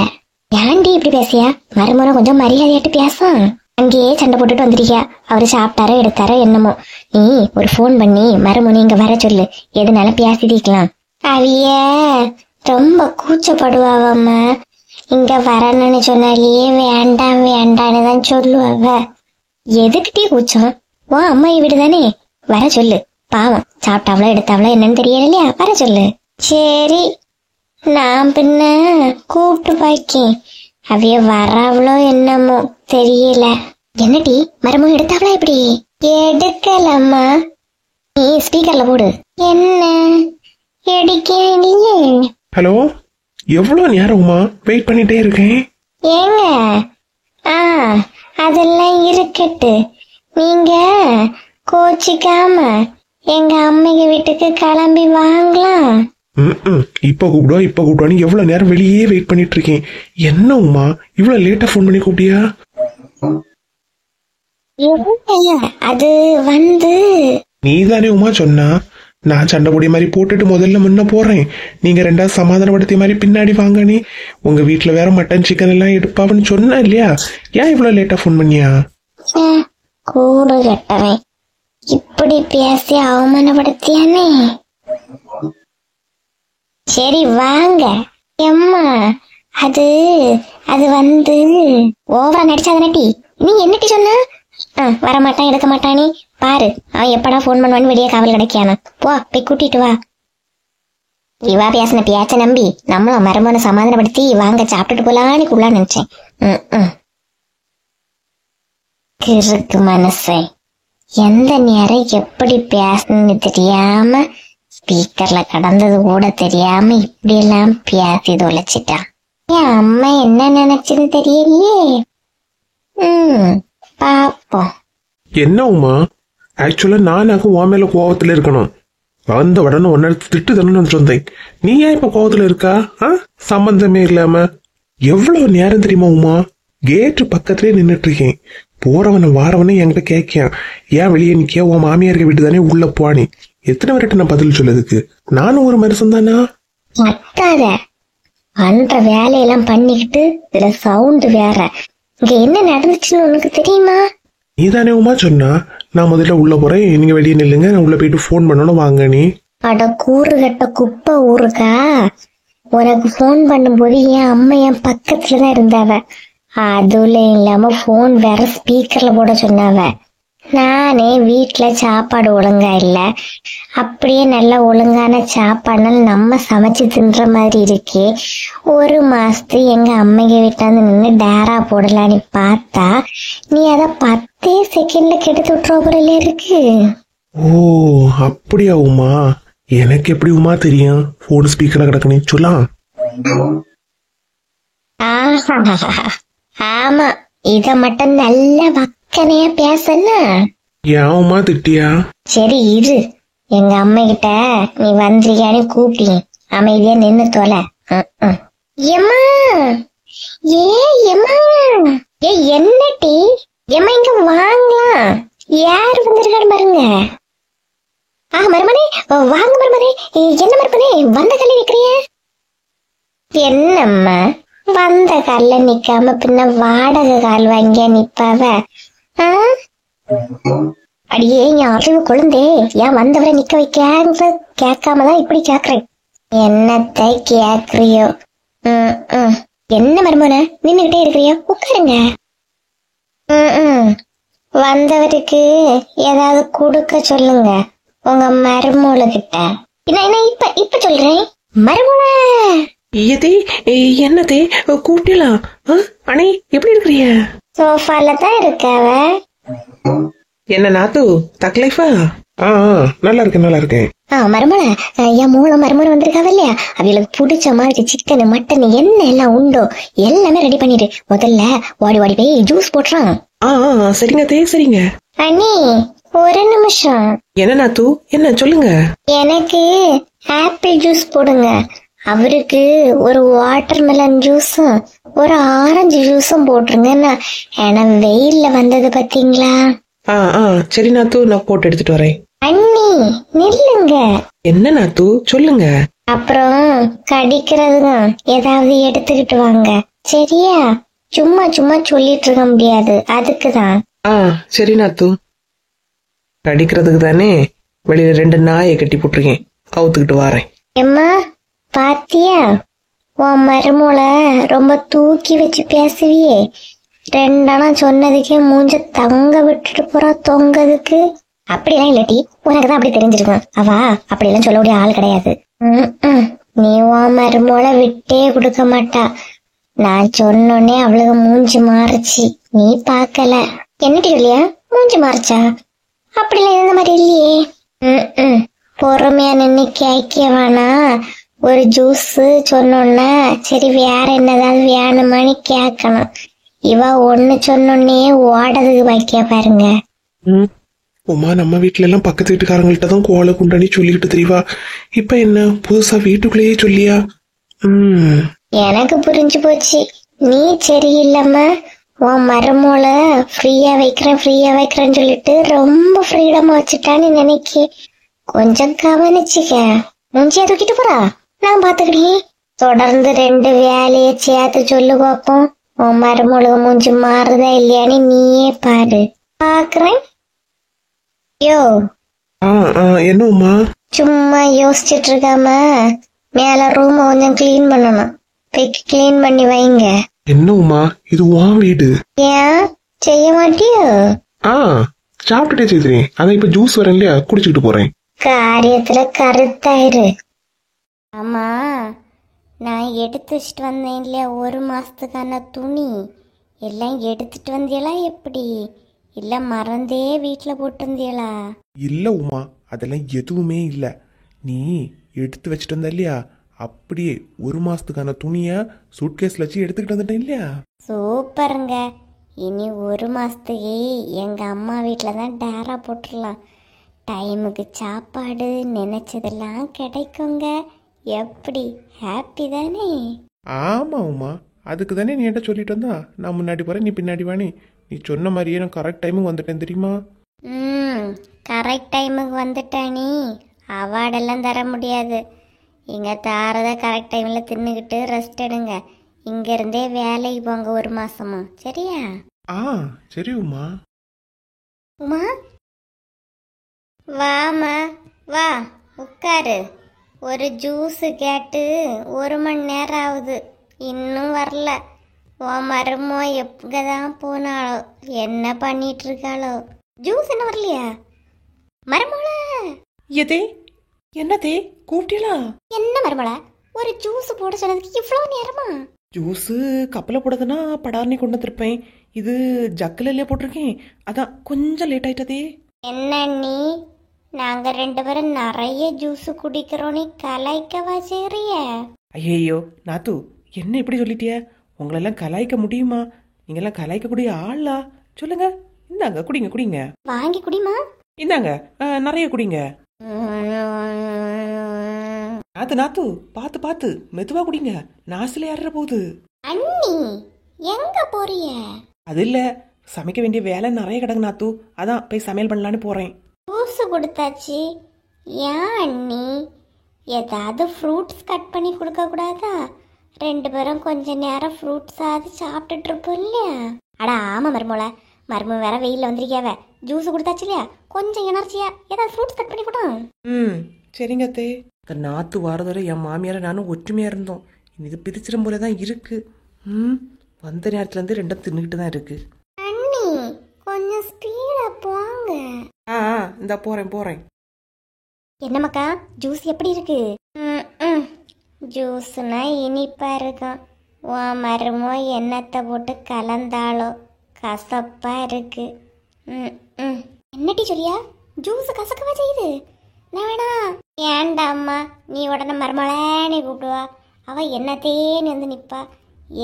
ஏன்டி இப்படி பேசியா? மருமனை கொஞ்சம் மரியாதையாட்டு பேசும். அங்கேயே சண்டை போட்டுட்டு வந்திருக்கியா. அவரு சாப்பிட்டாரோ எடுத்தாரோ என்னமோ. நீ ஒரு போன் பண்ணி மருமனை இங்க வர சொல்லு, எதுனாலும் பேசிக்கலாம். அவிய ரொம்ப கூச்சப்படுவாவம்மா. இங்க வரணும்னு சொன்னாலேயே வேண்டாம் வேண்டான்னு தான் சொல்லுவாவ. எதுக்கிட்டே கூச்சம்? ஓ அம்மா வீடு தானே, வர சொல்லு. பாவம் சாப்பிட்டாவளோ எடுத்தாவளோ என்னன்னு தெரியல இல்லையா, வர சொல்லு. சரி, நான் பின்ன கூப்பிட்டு பாக்கேன். அவைய வராவளோ என்னமோ தெரியல. என்னடி மரமோ எடுத்தாவளா? இப்படி எடுக்கலம்மா. நீ ஸ்பீக்கர்ல போடு. என்ன எடுக்கலையே. ஹலோ, எவ்வளோ நேரமா வெயிட் பண்ணிட்டே இருக்கேன். ஏங்க அதெல்லாம் இருக்கட்டு. நீங்க கோச்சிக்காம எங்க அம்மைங்க வீட்டுக்கு கிளம்பி வாங்கலாம். இப்ப கூப்பிடுவான்னு எவ்வளவு நேரம் வெளியே வெயிட் பண்ணிட்டு இருக்கேன். என்ன உமா இவ்வளவு லேட்டா போன் பண்ணி கூப்பிட்டியா? அது வந்து நீதானே உமா சொன்னா நான் சண்டை பொடி மாதிரி போட்டுட்டு முதல்ல முன்ன போறேன், நீங்க ரெண்டாவது சமாதானப்படுத்திய மாதிரி பின்னாடி வாங்கனே. உங்க வீட்டுல வேற மட்டன் சிக்கன் எல்லாம் எடுப்பாவன்னு சொன்னா இல்லையா? ஏன் இவ்வளவு லேட்டா போன் பண்ணியா? கூடு கட்டவன் இப்படி பேசி அவமானப்படுத்தியானே. சரி வாங்க. எம்மா அது அது வந்து ஓவரா நடிச்சாதனட்டி. நீ என்னட்டி சொன்ன? வரமாட்டான் எடுக்க மாட்டானே பாரு. அவன் எப்படா போன் பண்ணுவான்னு வெளியே காவல் கிடைக்கான. போ போய் கூட்டிட்டு வா. இவா பேசின பேச்ச நம்பி நம்மளும் மருமனை சமாதானப்படுத்தி வாங்க சாப்பிட்டுட்டு போலான்னு கூடலாம் நினைச்சேன். கிறுக்கு மனசை எந்த நேரம் எப்படி பேசணும்னு தெரியாம ஸ்பீக்கர்ல கடந்தது கூட தெரியாம இப்படி எல்லாம் பேசி தொலைச்சிட்டான். என் அம்மா என்ன நினைச்சுன்னு தெரியலையே. பாப்போம். என்ன உமா, ஆக்சுவலா நானாக்கு உன் மேல கோவத்துல இருக்கணும். வந்த உடனே உன்ன திட்டு தானு சொன்னேன். நீ ஏன் இப்ப கோவத்துல இருக்கா? சம்பந்தமே இல்லாம. எவ்வளவு நேரம் தெரியுமா உமா, கேட்டு பக்கத்துலயே நின்னுட்டு இருக்கேன். போறவன வாரவனே என்கிட்ட கேட்கான், ஏன் வெளியே நிக்க, உன் மாமியாருக்கு வீட்டு தானே உள்ள போனி. எத்தனை வரைக்கும் நான் பதில் சொல்லதுக்கு? நானும் ஒரு மனுஷன் தானா? பண்ற வேலையெல்லாம் பண்ணிக்கிட்டு இதுல சவுண்ட் வேற. இங்க என்ன நடந்துச்சுன்னு உனக்கு தெரியுமா? நீதானே உமா சொன்னா நான் முதல்ல உள்ள போறேன், நீங்க வெளியே நில்லுங்க, நான் உள்ள போயிட்டு போன் பண்ணணும் வாங்க. நீ அட கூறு கட்ட குப்பை ஊருக்கா. உனக்கு போன் பண்ணும்போது என் அம்மா என் பக்கத்துலதான் இருந்தாவ. அதுல இல்லாம போன் வேற ஸ்பீக்கர்ல போட சொன்னாவ. நானே வீட்டுல சாப்பாடு ஒழுங்கா இல்ல, அப்படியே நல்ல ஒழுங்கான சாப்பாடுனால நம்ம சமைச்சு தின்ற மாதிரி இருக்கே. ஒரு மாசத்து எங்க அம்மைங்க வீட்டாந்து நின்று டேரா போடலான்னு பார்த்தா நீ அத 10 செகண்ட்ல கெடுத்து விட்டுற போல இருக்கு. ஓ அப்படியா உமா? எனக்கு எப்படி உமா தெரியும் போன் ஸ்பீக்கர்ல கிடக்குன்னு சொல்லலாம்? ஆமா, இத மட்டும் நல்ல வக்கனையா பேசனா. ஏன் உமா திட்டியா? சரி இரு, எங்க அம்மா கிட்ட நீ வந்திருக்கியான்னு கூப்பிட்டி அமைதியா நின்னு தொலை. எம்மா என்னட்டி எம்மா இங்க வாங்கலாம். யாரு வந்திருக்காரு பாருங்க. மருமனே வாங்க. மருமனே என்ன மருமனே வந்த கல்ல நிக்கிறிய? என்னம்மா வந்த கால்ல நிக்காம பின்ன வாடகை கால் வாங்கியா நிப்பாவ? அடியே என் அறிவு குழந்தே, ஏன் வந்தவரை நிக்க வைக்க கேட்காமதான் இப்படி கேக்குறேன். என்னத்தை கேக்குறியோ? என்ன மருமன நின்னுகிட்டே இருக்கிறியோ? உட்காருங்க. வந்தவருக்கு ஏதாவது கொடுக்க சொல்லுங்க உங்க மருமூளுகிட்ட. இப்ப சொல்றேன். மருமூள என்னதே கூப்பிடலாம். அணை எப்படி இருக்கிறிய? சோஃபால தான் இருக்காவ. என்ன நாத்து தக்லைஃபா? நல்லா இருக்கேன். மருமல என் மருமனை வந்திருக்காவ இல்லையா, அவங்களுக்கு பிடிச்ச மாதிரி சிக்கன் மட்டன் என்ன எல்லாம் உண்டோ எல்லாமே ரெடி பண்ணிட்டு முதல்ல ஓடி போய் ஜூஸ் போட்டுறான். சரிங்க. அண்ணி ஒரு நிமிஷம். என்ன நாத்து, என்ன சொல்லுங்க. எனக்கு ஆப்பிள் ஜூஸ் போடுங்க. அவருக்கு ஒரு வாட்டர் மெலன் ஜூஸும் ஒரு ஆரஞ்சு ஜூஸும் போட்டுருங்க. ஏன்னா வெயில்ல வந்தது பாத்தீங்களா? சரி நாத்து, நான் போட்டு எடுத்துட்டு வரேன். அண்ணி நில்லுங்க. என்ன நாத்து சொல்லுங்க. அப்புறம் கடிக்கிறதுக்கும் ஏதாவது எடுத்துக்கிட்டு வாங்க, சரியா? சும்மா சும்மா சொல்லிட்டு இருக்க முடியாது, அதுக்குதான். ஆ சரி நாத்து. கடிக்கிறதுக்கு தானே வெளியில 2 நாயை கட்டி போட்டிருக்கேன், அவுத்துக்கிட்டு வாரேன். எம்மா, பாத்தியா? உன் மருமோள ரொம்ப தூக்கி வச்சு பேசுவியே, 2 சொன்னதுக்கே மூஞ்ச தங்க விட்டுட்டு போறா தொங்கதுக்கு. அப்படிலாம் இல்லட்டி, உனக்குதான் அப்படி தெரிஞ்சிருக்கும். அவ அப்படியெல்லாம் சொல்லக்கூடிய ஆள் கிடையாது. நீ உன் மருமோள விட்டே கொடுக்க மாட்டா. நான் சொன்னோன்னே அவளுக்கு மூஞ்சி மாறுச்சு, நீ பாக்கல. என்னடி இல்லையா மூஞ்சி மாறுச்சா? அப்படிலாம் இருந்த மாதிரி இல்லையே. பொறுமையா நின்று கேட்க வேணா. ஒரு ஜூஸ் சொன்னோன்னா சரி வேற என்னதாவது வேணுமான்னு கேட்கணும். இவ ஒண்ணு சொன்னோன்னே ஓடதுக்கு வைக்க பாருங்க. உமா நம்ம வீட்டுல எல்லாம் பக்கத்து வீட்டுக்காரங்கள்ட்ட தான் கோலை குண்டானி சொல்லிக்கிட்டு தெரியவா, இப்ப என்ன புதுசா வீட்டுக்குள்ளேயே சொல்லியா? எனக்கு புரிஞ்சு போச்சு, நீ சரியில்லம்மா. உன் மருமோள ஃப்ரீயா வைக்கிறேன்னு சொல்லிட்டு ரொம்ப ஃப்ரீடமா வச்சுட்டான்னு நினைக்க. கொஞ்சம் கவனிச்சுக்க. மூஞ்சியா தூக்கிட்டு போறா, நான் பாத்துக்கிட்டேன். தொடர்ந்து 2 வேலையை சேர்த்து சொல்லு பாப்போம். உன் மருமோளுக்கு மூஞ்சி மாறுதா இல்லையான்னு நீயே பாரு. பாக்குறேன். யோ, என்ன உமா? சும்மா யோசிச்சுட்டு இருக்காம மேல ரூம் கொஞ்சம் கிளீன் பண்ணணும். போய் கிளீன் பண்ணி வைங்க. என்ன உமா, இது உன் வீடு. ஏன் செய்ய மாட்டியோ? சாப்பிட்டுட்டே செய்கிறேன், அதான் இப்ப ஜூஸ் வரேன் இல்லையா, குடிச்சுக்கிட்டு போறேன். காரியத்துல கருத்தாயிரு. ஆமா, நான் எடுத்து வச்சுட்டு வந்தேன் இல்லையா 1 மாசத்துக்கான துணி எல்லாம் எடுத்துட்டு வந்தியலா? எப்படி இல்ல மறந்தே வீட்டுல போட்டிருந்தியலா? இல்ல உமா, அதெல்லாம் எதுவுமே இல்ல. நீ எடுத்து வச்சுட்டு வந்த இல்லையா, அப்படியே 1 மாசத்துக்கான துணிய சூட்கேஸ்ல வச்சு எடுத்துக்கிட்டு வந்துட்டேன் இல்லையா. சூப்பருங்க. இனி 1 மாசத்துக்கு எங்க அம்மா வீட்டில தான் டேரா போட்டுடலாம். டைமுக்கு சாப்பாடு நினைச்சதெல்லாம் கிடைக்குங்க. எப்படி ஹாப்பி தானே? ஆமா உமா, அதுக்கு தானே நீ என்கிட்ட சொல்லிட்டு வந்தா, நான் முன்னாடி போறேன் நீ பின்னாடி வாணி. நீ சொன்ன மாதிரியே நான் கரெக்ட் டைமுக்கு வந்துட்டேன் தெரியுமா. கரெக்ட் டைமுக்கு வந்துட்டானே, அவார்டெல்லாம் தர முடியாது. இங்க தாரத கரெக்ட் டைம்ல தின்னுக்கிட்டு ரெஸ்ட் எடுங்க. இங்க இருந்தே வேலைக்கு போங்க 1 மாசமா, சரியா? சரி உமா. உமா, வாமா வா உட்காரு. ஒரு ஜூஸ் கேட்டு 1 மணி நேரம் ஆகுது, இன்னும் வரல. உன் மருமோ எப்பதான் போனாளோ, என்ன பண்ணிட்டு இருக்காளோ? ஜூஸ் என்ன வரலையா மருமோள? எதே என்னதே கூப்பிட்டீங்களா? என்ன மருமோள, ஒரு ஜூஸ் போட சொன்னதுக்கு இவ்வளவு நேரமா? ஜூஸ் கப்பல போடுறதுன்னா படார்னி கொண்டு வந்திருப்பேன், இது ஜக்கில் இல்லையா போட்டிருக்கேன், அதான் கொஞ்சம் லேட் ஆயிட்டதே. என்ன நீ, நாங்க 2 பேரும் நிறைய ஜூஸ் குடிக்கிறோம், நீ கலாய்க்கவா செய்றிய? ஐயோ நாத்து, என்ன இப்படி சொல்லிட்டிய? உங்களெல்லாம் கலாய்க்க முடியுமா? நீங்கெல்லாம் கலாய்க்கக்கூடிய ஆளா? சொல்லுங்க, இந்தாங்க குடிங்க குடிங்க. வாங்கி குடிமா. இந்தாங்க நிறைய குடிங்க. நாத்து நாத்து, பார்த்து பார்த்து மெதுவா குடிங்க, நாசில ஏற போகுது. அண்ணி எங்க போறிய? அது இல்ல, சமைக்க வேண்டிய வேலை நிறைய கிடக்கு நாத்து, அதான் போய் சமையல் பண்ணலான்னு போறேன். ஜூஸ் கொடுத்தாச்சு, ஏன் அண்ணி ஏதாவது ஃப்ரூட்ஸ் கட் பண்ணி கொடுக்க கூடாதா? 2 பேரும் கொஞ்ச நேரம் ஃப்ரூட்ஸாவது சாப்பிட்டுட்டு இருப்போம் இல்லையா? அட ஆமா மருமோள, மரும வேற வெயில வந்திருக்கியாவ, ஜூஸ் கொடுத்தாச்சு இல்லையா, கொஞ்சம் எனர்ஜியா ஏதாவது ஃப்ரூட்ஸ் கட் பண்ணி கூட. சரிங்க அத்தே. இந்த நாத்து வாரதோட என் மாமியார நானும் ஒற்றுமையா இருந்தோம், இது பிரிச்சிடும் போலதான் இருக்கு. வந்த நேரத்துல இருந்து 2 தின்னுக்கிட்டு தான் இருக்கு. அண்ணி கொஞ்சம் ஸ்பீடா போங்க. இந்த போறேன் போறேன். என்னமாக்கா ஜூஸ் எப்படி இருக்கு? ஜூஸ்னா இனிப்பா இருக்கும். உன் மருமோ எண்ணத்தை போட்டு கலந்தாலோ கசப்பா இருக்கு. என்னட்டி சொல்லியா, ஜூஸ் கசக்கவா செய்யுது? நான் வேணா. ஏண்டாம்மா, நீ உடனே மருமலானே கூப்பிடுவா, அவ என்னத்தேன்னு வந்து நிப்பா.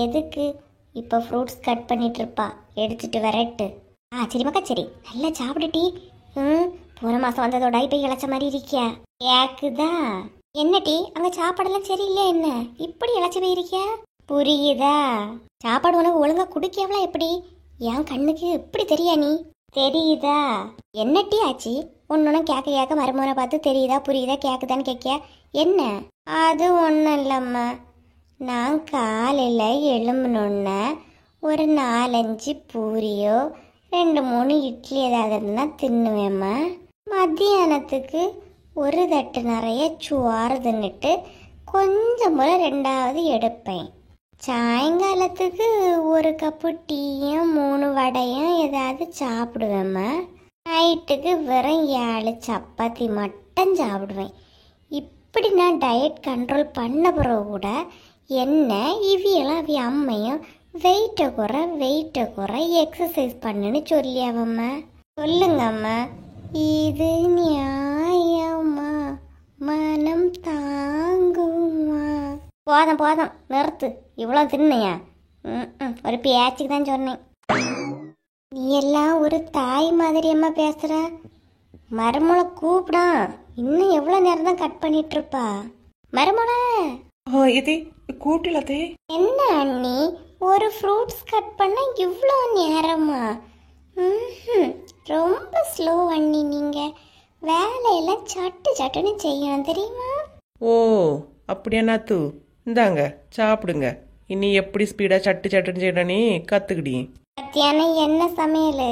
எதுக்கு? இப்போ ஃப்ரூட்ஸ் கட் பண்ணிட்டு இருப்பா, எடுத்துட்டு வரட்டு. சரிம்மாக்கா சரி, நல்லா சாப்பிடுட்டி. போன மாசம் வந்ததோட இப்போ இழைச்ச மாதிரி இருக்கியா? கேக்குதா? என்னட்டி அங்க சாப்பாடெல்லாம் சரியில்லை, என்ன இப்படி இழைச்சி போயிருக்கியா? புரியுதா? சாப்பாடு உனக்கு ஒழுங்கா குடிக்கவளா எப்படி? என் கண்ணுக்கு எப்படி தெரியா நீ? தெரியுதா? என்னட்டி ஆச்சு? ஒன்னொன்னு கேட்க மருமகனை பார்த்து தெரியுதா புரியுதா கேக்குதான்னு கேட்கியா என்ன? அது ஒன்றும் இல்லைம்மா, நான் காலையில் எழும்பணுன்னே ஒரு 4-5 பூரியோ 2-3 இட்லி ஏதாவது இருந்தால் தின்னுவேம்மா. மத்தியானத்துக்கு ஒரு தட்டு நிறைய சோறு தின்னுட்டு கொஞ்சம் போல 2வது எடுப்பேன். சாயங்காலத்துக்கு ஒரு கப்பு டீயும் 3 வடையும் ஏதாவது சாப்பிடுவேம்மா. நைட்டுக்கு வெறும் 7 சப்பாத்தி மட்டும் சாப்பிடுவேன். இப்படி நான் டயட் கண்ட்ரோல் பண்ண பிறகு கூட என்ன இவியெல்லாம் அவி அம்மையும் வெயிட்டை குறை எக்ஸசைஸ் பண்ணுன்னு சொல்லியாவம்மா. சொல்லுங்கம்மா, இது நியாயமா? மனம் தாங்குமா? போதும் நிறுத்து, இவ்வளோ தின்னையா? ஒரு பேச்சுக்கு தான் சொன்னேன். நீ எல்லாம் ஒரு தாய் மாதிரி அம்மா பேசுற. மருமலை கூப்பிடா, இன்னும் எவ்வளோ நேரம் தான் கட் பண்ணிட்டு இருப்பா? மருமலை இதே கூட்டிலதே. என்ன அண்ணி, ஒரு ஃப்ரூட்ஸ் கட் பண்ண இவ்வளோ நேரமா? ரொம்ப ஸ்லோ அண்ணி, நீங்கள் வேலையெல்லாம் சட்டுன்னு செய்யணும் தெரியுமா? ஓ அப்படியா நாத்து, இந்தாங்க சாப்பிடுங்க. இனி எப்படி ஸ்பீடா சட்டுன்னு செய்யறனே கத்துக்கிடி. மத்தியானம் என்ன சமையல்?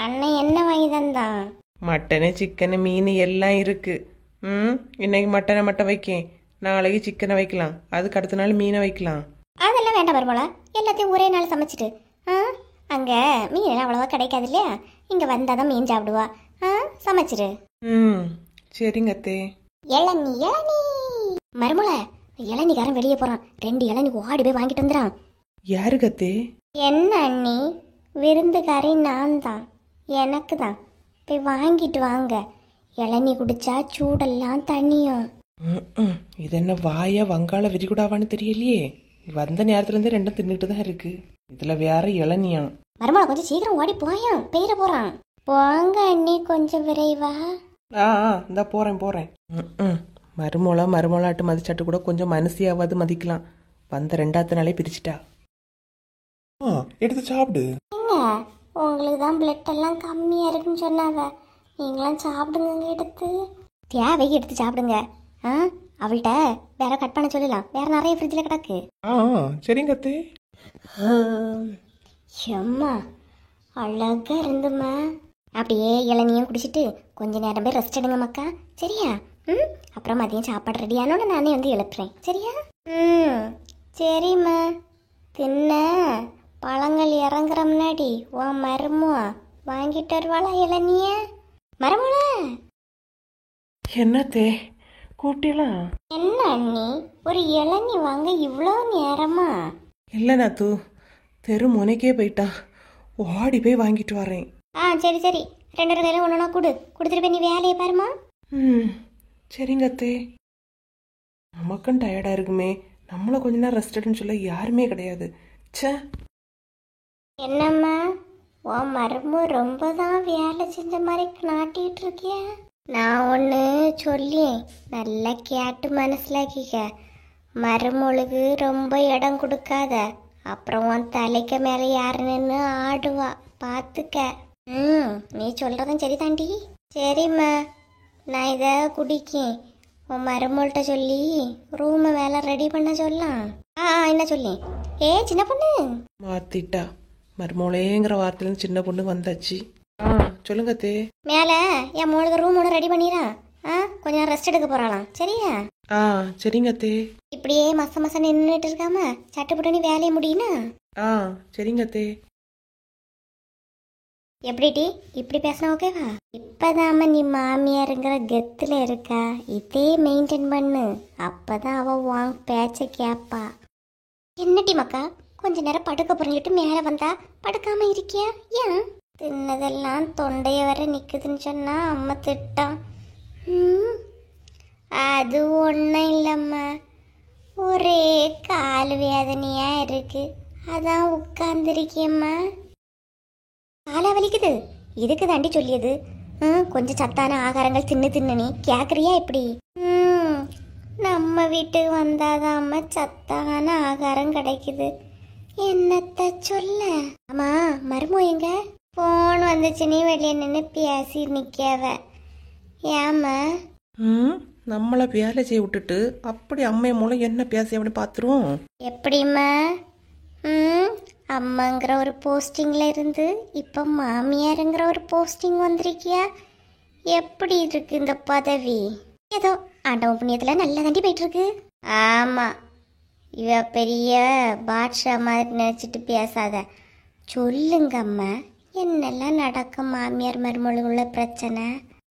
அண்ணன் என்ன வாங்கி தந்தான்? மட்டனு சிக்கனு மீன் எல்லாம் இருக்கு. இன்னைக்கு மட்டனை மட்டும் வைக்கேன், நாளைக்கு சிக்கனை வைக்கலாம், அதுக்கு அடுத்த நாள் மீனை வைக்கலாம். அதெல்லாம் வேண்டாம் வரும்போல, எல்லாத்தையும் ஒரே நாள் சமைச்சிட்டு. அங்கே மீன் அவ்வளோவா கிடைக்காது இல்லையா? இங்கே வந்தால் தான் மீன் சாப்பிடுவா. சமைச்சிரு. சரிங்க அத்தே. இளநீ மருமலை, இளநிக்காரன் வெளியே போகிறான், 2 இளநீ ஓடி போய் வாங்கிட்டு வந்துடான். யாருக்கு அத்தே? என்ன அண்ணி, விருந்துக்காரி நான் தான், எனக்கு தான். போய் வாங்கிட்டு வாங்க, இளநீ குடிச்சா சூடெல்லாம் தண்ணியும். இது என்ன வாயா வங்காள விரிகுடாவான்னு தெரியலையே. வந்த நேரத்துல இருந்து 2 தின்னுட்டு தான் இருக்கு, இதுல வேற இளநியா. மருமலை கொஞ்சம் சீக்கிரம் ஓடி போயான், பெயர போறான். போங்க அண்ணி, கொஞ்சம் விரைவா. இந்த போறேன். மருமோளாட்டு மதிச்சாட்டு கூட கொஞ்சம் மனசியாவது மதிக்கலாம். வந்த 2வது நாளே பிரிச்சுட்டா. எடுத்து சாப்பிடு. என்ன, உங்களுக்கு தான் பிளட் எல்லாம் கம்மியா இருக்குன்னு சொன்னாங்க, நீங்களாம் சாப்பிடுங்க. எடுத்து தேவைக்கு எடுத்து சாப்பிடுங்க. அவள்கிட்ட வேற கட் பண்ண சொல்லலாம், வேற நிறைய ஃப்ரிட்ஜில் கிடக்கு. சரிங்க அத்தே. எம்மா அழகா இருந்துமா. அப்படியே இளநியும் குடிச்சிட்டு கொஞ்ச நேரம் போய் ரெஸ்ட் எடுங்க மக்கா, சரியா? அப்புறம் மதியம் சாப்பாடு ரெடியானோட நானே வந்து எழுப்புறேன், சரியா? சரிம்மா. தின்ன பழங்கள் இறங்குற முன்னாடி உன் மருமோ வாங்கிட்டு வருவாளா இளநிய? மருமோல என்னத்தே கூட்டிலாம்? என்ன அண்ணி, ஒரு இளநீ வாங்க இவ்வளோ நேரமா? இல்லை நாத்து, தெரு முனைக்கே போயிட்டா, ஓடி போய் வாங்கிட்டு வரேன். சரி 2 கையில ஒன்றா கொடுத்துட்டு போய் நீ வேலையை பாருமா. சரிங்க அத்தே. நமக்கும் டயர்டா இருக்குமே, நம்மள கொஞ்ச நேரம் ரெஸ்ட் எடுன்னு சொல்ல யாருமே கிடையாது. ச்சே. என்னம்மா, உன் மருமு ரொம்ப தான் வேலை செஞ்ச மாதிரி நாட்டிட்டு இருக்கிய. நான் ஒன்று சொல்லி நல்லா கேட்டு மனசிலாக்கிக்க. மருமொழுகு ரொம்ப இடம் கொடுக்காத, அப்புறம் உன் தலைக்கு மேலே யாரு நின்று ஆடுவா, பார்த்துக்க. நீ சொல்கிறதும் சரி தாண்டி. சரிம்மா, நான் இதை குடிக்கேன். உன் மருமொள்கிட்ட சொல்லி ரூமை வேலை ரெடி பண்ண சொல்லலாம். என்ன சொல்லி? சின்ன பொண்ணு மாத்திட்டா, மருமோளேங்கிற வார்த்தையில சின்ன பொண்ணு வந்தாச்சு. சொல்லுங்க அத்தே. மேலே என் மோளுக்கு ரூம் ஒன்று ரெடி பண்ணிடா. கொஞ்ச நேரம் ரெஸ்ட் எடுக்க போறாளாம், சரியா? சரிங்க அத்தே. இப்படியே மசம் நின்றுட்டு இருக்காம சட்டுப்பட்டு நீ வேலையை முடியுனா? சரிங்க அத்தே. எப்படி டி இப்படி பேசினா ஓகேவா? இப்பதாம நீ மாமியாருங்கிற கெத்துல இருக்கா, இதே மெயின்டைன் பண்ணு, அப்பதான் அவ வாங்க பேச்ச கேப்பா. என்னடி மக்கா, கொஞ்ச நேரம் படுக்க புரிஞ்சிட்டு மேலே வந்தா படுக்காம இருக்கியா? ஏன் தின்னதெல்லாம் தொண்டைய வர நிக்குதுன்னு சொன்னா அம்மா திட்டான். அது ஒன்றும் இல்லைம்மா, ஒரே கால் வேதனையா இருக்கு, அதான் உட்கார்ந்துருக்கியம்மா. காலை வலிக்குது, இதுக்கு தாண்டி சொல்லியது. கொஞ்சம் சத்தான ஆகாரங்கள் தின்னு நீ கேட்குறியா எப்படி? நம்ம வீட்டுக்கு வந்தாதான் அம்மா சத்தான ஆகாரம் கிடைக்குது, என்னத்த சொல்ல. ஆமா மருமோ எங்க? போன் வந்துச்சு, நீ வெளியே நின்று பேசி நிற்கவ. ஏம்மா? நம்மளை வேலை செய்ய விட்டுட்டு அப்படி அம்மை மூலம் என்ன பேசி அப்படி பார்த்துருவோம். எப்படிம்மா? அம்மாங்கிற ஒரு போஸ்டிங்ல இருந்து இப்போ மாமியாருங்கிற ஒரு போஸ்டிங் வந்திருக்கியா? எப்படி இருக்கு இந்த பதவி? ஏதோ ஆண்டவன் புண்ணியத்தில் நல்லா தாண்டி போயிட்டு இருக்கு. ஆமாம், இவ பெரிய பாட்ஷா மாதிரி நினச்சிட்டு பேசாத. சொல்லுங்க அம்மா, என்னெல்லாம் நடக்கும் மாமியார் மருமகளுக்குள்ள பிரச்சனை?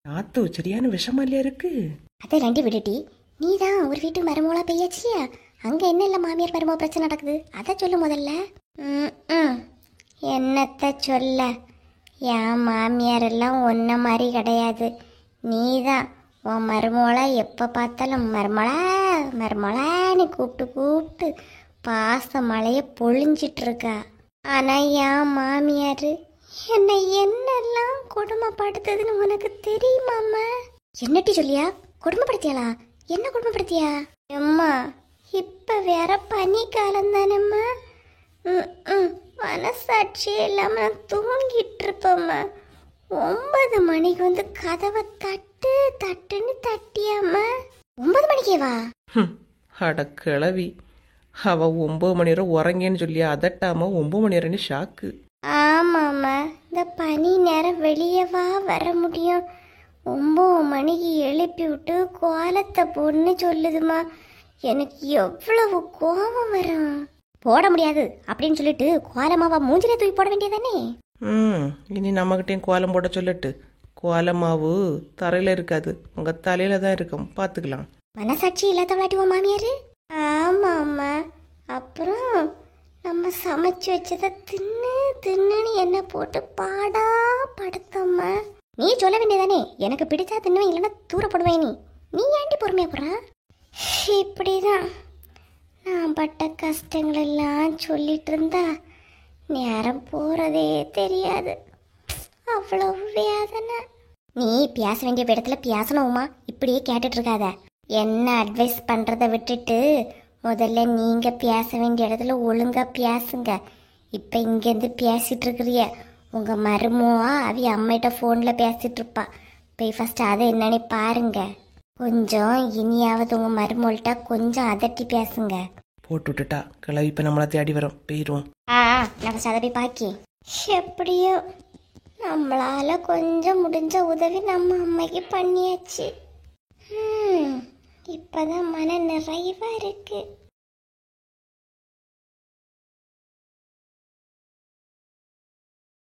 நாத்து சரியான விஷமா இல்லையா இருக்கு? அதை ரெண்டு விடுட்டி, நீ தான் ஒரு வீட்டு மருமகளா பெய்யாச்சியா? அங்கே என்ன இல்லை மாமியார் மருமக பிரச்சனை நடக்குது, அதை சொல்லு முதல்ல. என்னத்த சொல்ல, என் மாமியார் எல்லாம் ஒன்றை மாதிரி கிடையாது. நீ தான் உன் மருமகளை எப்போ பார்த்தாலும் மருமளா மருமளான்னு கூப்பிட்டு கூப்பிட்டு பாச மழையை பொழிஞ்சிட்டு இருக்கா. ஆனால் என் மாமியார் என்னை என்னெல்லாம் கொடுமைப்படுத்துதுன்னு உனக்கு தெரியுமாம்மா? என்னட்டி சொல்லியா? கொடுமைப்படுத்தியாளா? என்ன கொடுமைப்படுத்தியா? அம்மா, இப்போ வேற பனி காலம் தானம்மா. மனசாட்சி இல்லாம நான் தூங்கிட்டு இருப்பேம்மா. 9 மணிக்கு வந்து கதவை தட்டு தட்டுன்னு தட்டியாம்மா. 9 மணிக்கேவா? அட கிளவி, அவ 9 மணி நேரம் உறங்கேன்னு சொல்லி அதட்டாம 9 மணி நேரம்னு ஷாக்கு. ஆமாம்மா, இந்த பனி நேரம் வெளியவா வர முடியும்? 9 மணிக்கு எழுப்பி விட்டு கோலத்தை போடுன்னு சொல்லுதுமா. எனக்கு எவ்வளவு கோபம் வரும். போட முடியாது அப்படின்னு சொல்லிட்டு கோலமாவா மூஞ்சிலே தூக்கி போட வேண்டியதானே? இனி நம்மகிட்டையும் கோலம் போட சொல்லட்டு. கோலமாவு தரையில இருக்காது, உங்க தலையில தான் இருக்கும், பாத்துக்கலாம். மனசாட்சி இல்லாதவளாட்டி உன் மாமியாரு? ஆமா அம்மா. அப்புறம் நம்ம சமைச்சு வச்சதை தின்னு என்ன போட்டு பாடா படுத்தம்மா. நீ சொல்ல வேண்டியதானே, எனக்கு பிடிச்சா தின்னுவேன், இல்லைன்னா தூரப்படுவேன். நீ ஏண்டி பொறுமையா போற? இப்படிதான் நான் பட்ட கஷ்டங்கள் எல்லாம் சொல்லிட்டு இருந்தா நேரம் போறதே தெரியாது. அவ்வளவு வேதனை. நீ பேச வேண்டிய இடத்துல பேசணுமா? இப்படியே கேட்டுட்டு இருக்காத. என்ன அட்வைஸ் பண்றதை விட்டுட்டு முதல்ல நீங்க பேச வேண்டிய இடத்துல ஒழுங்கா பேசுங்க. இப்ப இங்கேருந்து பேசிட்டு இருக்கிறிய உங்க மருமவா அவி அம்மையிட்ட ஃபோன்ல பேசிட்டு இருப்பா. போய் ஃபர்ஸ்ட் அதை என்னன்னு பாருங்க. கொஞ்சம் இனியாவது உங்க மருமகள்கிட்ட கொஞ்சம் அதட்டி பேசுங்க. போட்டு விட்டுட்டா கிளவி, இப்ப நம்மளை தேடி வரோம், போயிடுவோம். நம்ம சதை போய் பாக்கி. எப்படியோ நம்மளால கொஞ்சம் முடிஞ்ச உதவி நம்ம அம்மைக்கு பண்ணியாச்சு. இப்பதான் மன நிறைவா இருக்கு.